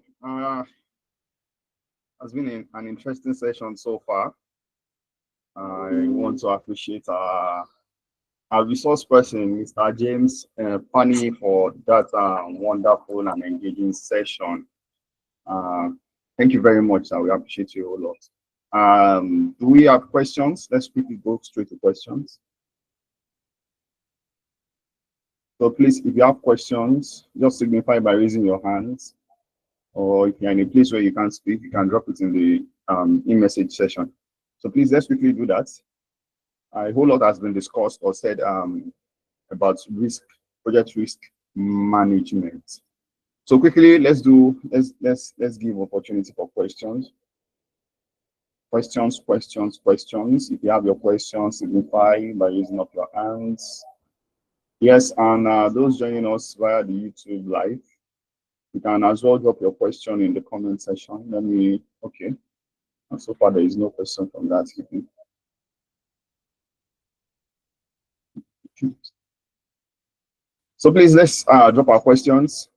has been an interesting session so far. I want to appreciate our resource person, Mr. James Pani, for that wonderful and engaging session. Thank you very much. We appreciate you a lot. Do we have questions? Let's quickly go straight to questions. So please, if you have questions, just signify by raising your hands, or if you're in a place where you can't speak, you can drop it in the in-message session. So please, let's quickly do that. A whole lot has been discussed or said about project risk management. So quickly, let's give opportunity for questions. Questions. If you have your questions, signify by raising up your hands. Yes, and those joining us via the YouTube live, you can as well drop your question in the comment section. Okay. And so far, there is no question from that. So please, let's drop our questions.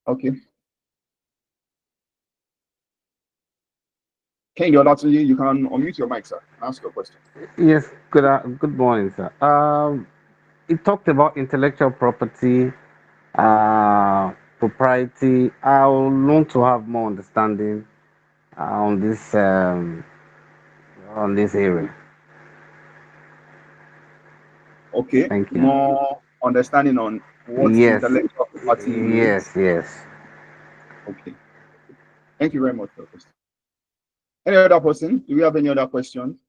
Okay. Ken, you can unmute your mic, sir. Ask your question. Yes, good morning, sir. It talked about intellectual property, propriety. I would want to have more understanding on this area. Okay. Thank you. More understanding on what intellectual property means. Yes. Okay. Thank you very much for the question. Any other person? Do we have any other questions?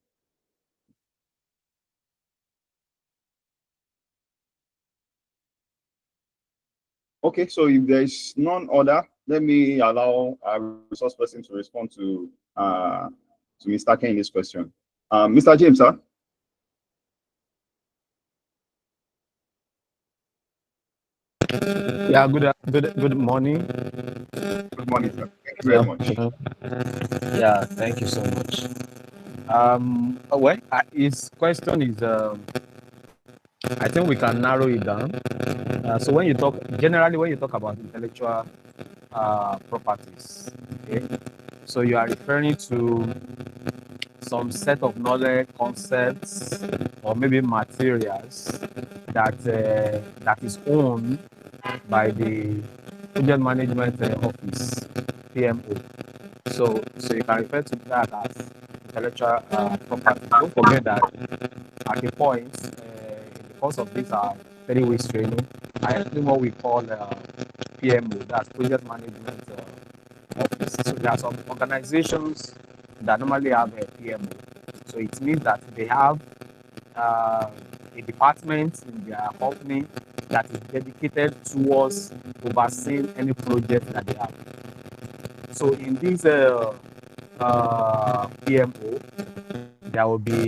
Okay, so if there is none other, let me allow our resource person to respond to Mr. Ken's question. Mr. James, sir. Yeah, good morning. Good morning, sir. Thank you very much. Yeah, thank you so much. Well, his question is, I think we can narrow it down. So when you talk about intellectual properties. Okay, so you are referring to some set of knowledge, concepts, or maybe materials that is owned by the project management office, PMO. So you can refer to that as intellectual property. Don't forget that at a point, in the course of this 3 weeks training, I explain what we call PMO, that's project management office. So there are some organizations that normally have a PMO. So it means that they have a department in their company that is dedicated towards overseeing any project that they have. So in this PMO, there will be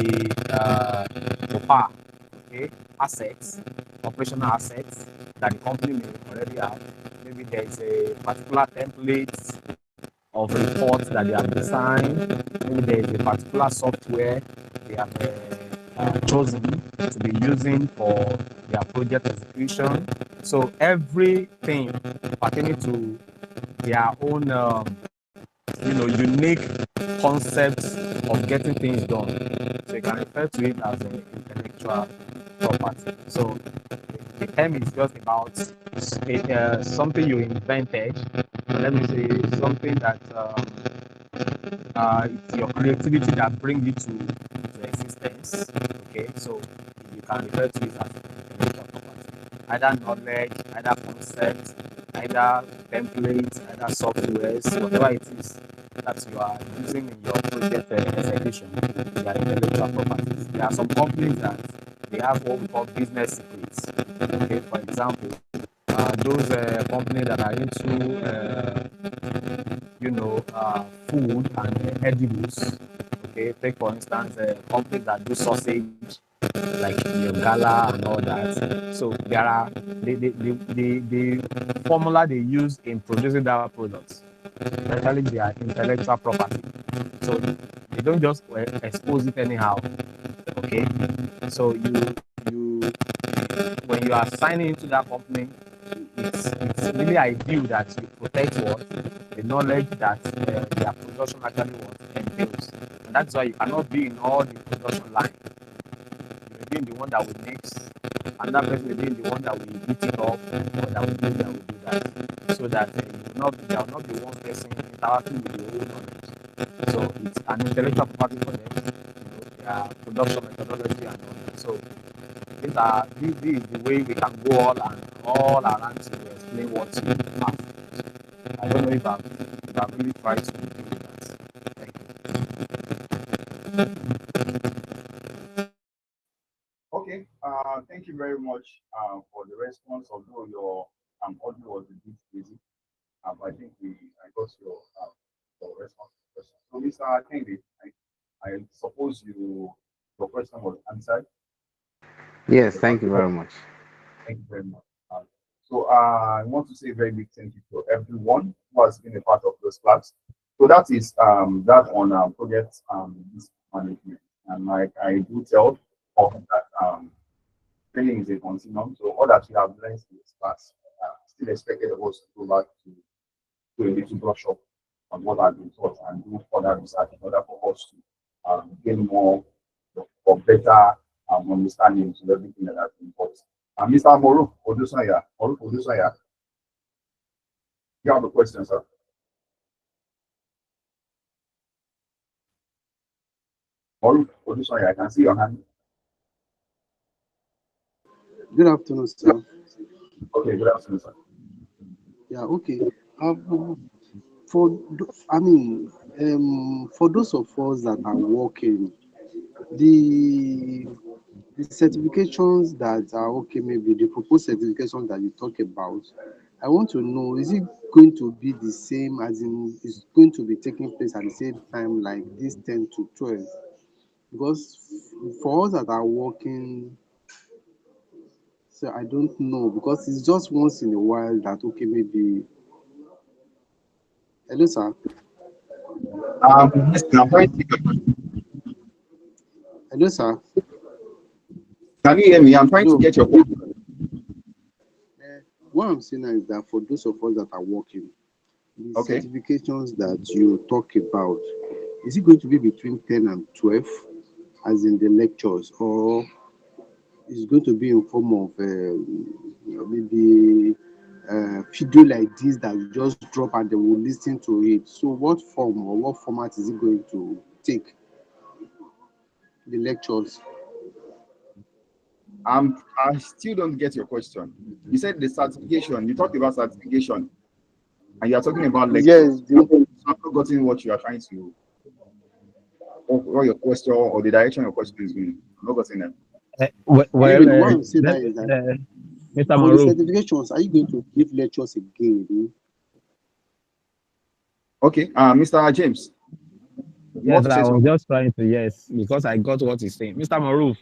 OPA, okay, assets, operational assets that the company may already have. Maybe there is a particular template of reports that they have designed. Maybe there is a particular software they have chosen to be using for their project execution. So everything pertaining to their own, unique concepts of getting things done. So you can refer to it as an intellectual property. So the term is just about something you invented. Let me say something that it's your creativity that brings it to existence. Okay, so you can refer to it as intellectual property. Either knowledge, either concept, either templates, either softwares, whatever it is that you are using in your project execution, they are intellectual properties. There are some companies that they have what we call business secrets. Okay, for example, those companies that are into food and edibles. Okay, take for instance companies that do sausage like your gala and all that. So there are the formula they use in producing that product, especially their intellectual property. So they don't just expose it anyhow. Okay, so you when you are signing into that company, it's really ideal that you protect what the knowledge that their production actually what entails, and that's why you cannot be in all the production line. You may be in the one that will mix, and that person will be in the one that will heat it up, or that will do that, will do that, so that there will not be one person interacting with the whole knowledge. So it's an intellectual property for them, their production methodology and all that. So this is the way we can go all around to explain what you have. I don't know if I've really tried to do that. Thank you. Okay, thank you very much for the response. Although your audio was a bit busy, I think I got your response to the question. So, Mr. Kennedy, I suppose your question was answered. Yes, thank you very much. Thank you very much. So I want to say a very big thank you to everyone who has been a part of this class. So that is that on project management, and like I do tell often that training is a continuum. So all that we have learned in this class still expected of us to go back to a little brush up on what has been taught and do further research in order for us to gain more or better understanding to everything that has been taught. Mr. Moru Odusanya, you have a question, sir. Moru Odusanya, I can see your hand. Good afternoon, sir. Okay, good afternoon, sir. Yeah, okay. For those of us that are working, the certifications that are okay, maybe the proposed certifications that you talk about, I want to know, is it going to be the same, as in it's going to be taking place at the same time like this 10 to 12? Because for us that are working, so I don't know, because it's just once in a while that okay, maybe. Hello, sir. Listen, I'm trying to take your question. Hello, sir. Can you hear me? I'm trying to get your question. What I'm saying is that for those of us that are working, The Okay. certifications that you talk about, is it going to be between 10 and 12, as in the lectures, or is going to be in form of maybe video like this that you just drop and they will listen to it? So what form or what format is it going to take, the lectures? I still don't get your question. You said the certification. You talked about certification, and you are talking about lectures. Yes, the, I've not gotten what you are trying to, or your question, or the direction your question is going. I'm not gotten it. anyway, what I'm saying that is that Mr. for the Maruf, certifications, are you going to give lectures again? Okay, Mr. James, you want yes, to I say was something? just trying to, yes, because I got what he's saying. Mr. Maruf,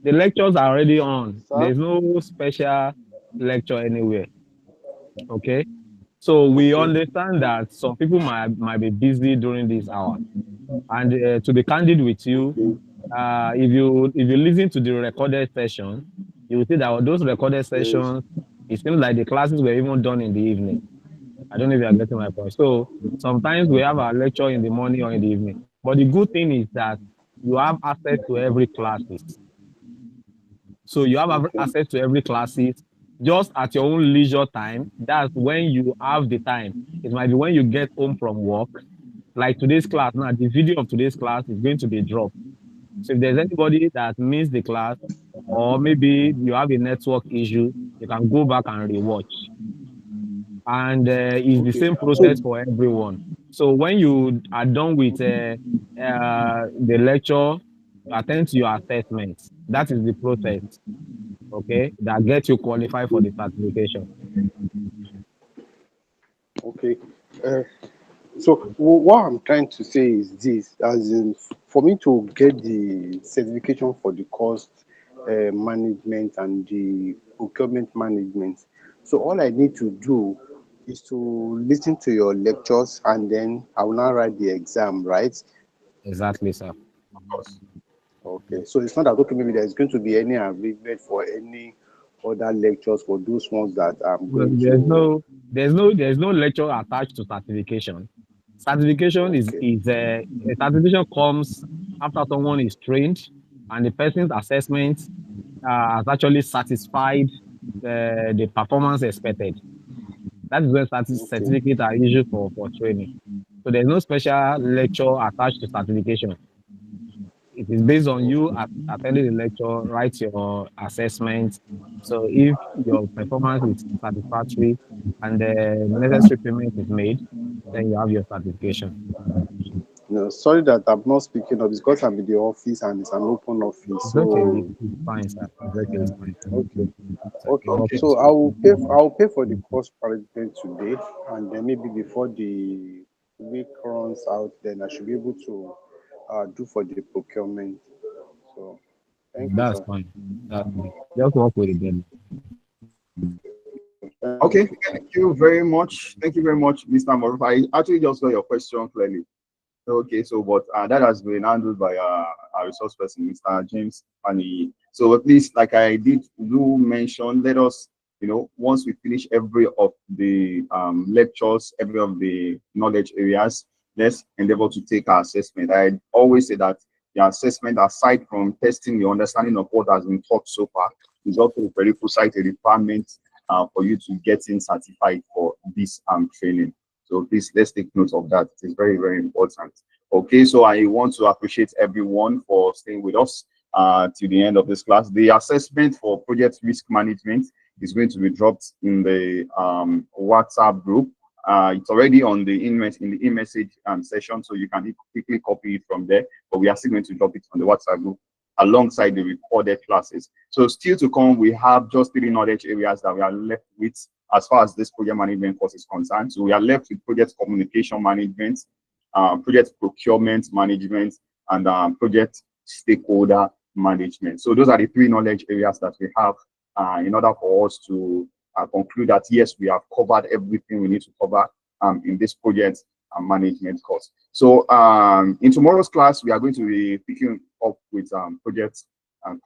the lectures are already on. Sir? There's no special lecture anywhere. Okay. So we Okay. understand that some people might be busy during this hour. And to be candid with you, Okay. if you listen to the recorded session, you will see that those recorded Yes. sessions, it seems like the classes were even done in the evening. I don't know if you are getting my point. So sometimes we have our lecture in the morning or in the evening. But the good thing is that you have access to every classes. So you have Okay. access to every classes just at your own leisure time. That's when you have the time. It might be when you get home from work. Like today's class now, the video of today's class is going to be dropped. So if there's anybody that missed the class, or maybe you have a network issue, you can go back and rewatch. And it's the Okay. same process for everyone. So when you are done with the lecture, attend to your assessments. That is the process, okay, that gets you qualified for the certification. Okay. Uh, so what I'm trying to say is this, as in, for me to get the certification for the cost management and the procurement management, so all I need to do is to listen to your lectures and then I will now write the exam, right? Exactly, sir. Of course. Okay. So it's not that, okay, maybe there's going to be any arrangement for any other lectures for those ones that I'm Well, going to. there's no lecture attached to certification. Certification Okay. is a certification comes after someone is trained and the person's assessment has actually satisfied the performance expected. That is when Okay. certificates are issued for training. So there's no special lecture attached to certification. It is based on you attending the lecture, write your assessment. So if your performance is satisfactory and the necessary payment is made, then you have your certification. No, sorry that I'm not speaking up. It's because I'm in the office and it's an open office. It's okay. So It's fine, sir. It's okay. It's fine. okay. You're Okay. Okay. welcome, So sir. I will pay for the course management today, and then maybe before the week runs out, then I should be able to do for the procurement. So thank you, That's sir. fine. That's fine. Just work with it then. Okay. Thank you very much. Thank you very much, Mr. Maruf. I actually just got your question clearly. Okay, so but that has been handled by our resource person, Mr. James Pani. So at least, like I did do mention, let us, once we finish every of the lectures, every of the knowledge areas, let's endeavor to take our assessment. I always say that the assessment, aside from testing the understanding of what has been taught so far, is also a prerequisite requirement for you to get in certified for this training. So please, let's take note of that. It is very, very important. Okay, so I want to appreciate everyone for staying with us to the end of this class. The assessment for project risk management is going to be dropped in the WhatsApp group. It's already on the in the e-message session, so you can quickly copy it from there. But we are still going to drop it on the WhatsApp group alongside the recorded classes. So still to come, we have just 3 knowledge areas that we are left with as far as this project management course is concerned. So we are left with project communication management, project procurement management, and project stakeholder management. So those are the 3 knowledge areas that we have in order for us to conclude that, yes, we have covered everything we need to cover in this project management course. So in tomorrow's class, we are going to be picking up with project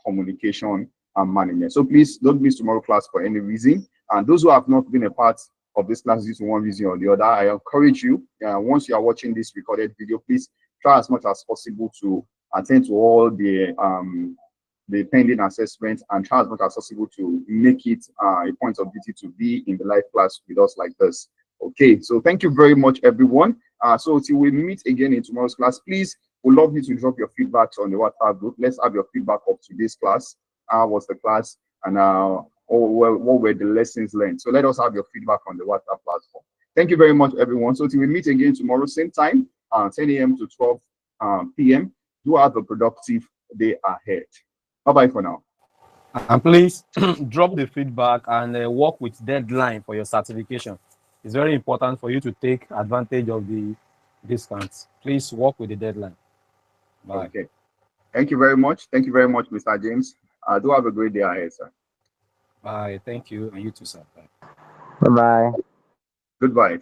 communication management. So please don't miss tomorrow's class for any reason. And those who have not been a part of this class due to one reason or the other, I encourage you, once you are watching this recorded video, please try as much as possible to attend to all the pending assessments and try as much as possible to make it a point of duty to be in the live class with us like this. Okay, so thank you very much, everyone. So till we meet again in tomorrow's class, please, we'd love you to drop your feedback on the WhatsApp group. Let's have your feedback of today's class. How was the class? And what were the lessons learned? So let us have your feedback on the WhatsApp platform. Thank you very much, everyone. So till we meet again tomorrow, same time, 10 a.m. to 12 p.m. Do have a productive day ahead. Bye-bye for now. And please drop the feedback and work with deadline for your certification. It's very important for you to take advantage of the discounts. Please work with the deadline. Bye. Okay. Thank you very much. Thank you very much, Mr. James. Do have a great day ahead, sir. Bye. Thank you. And you too, sir. Bye. Bye-bye. Goodbye.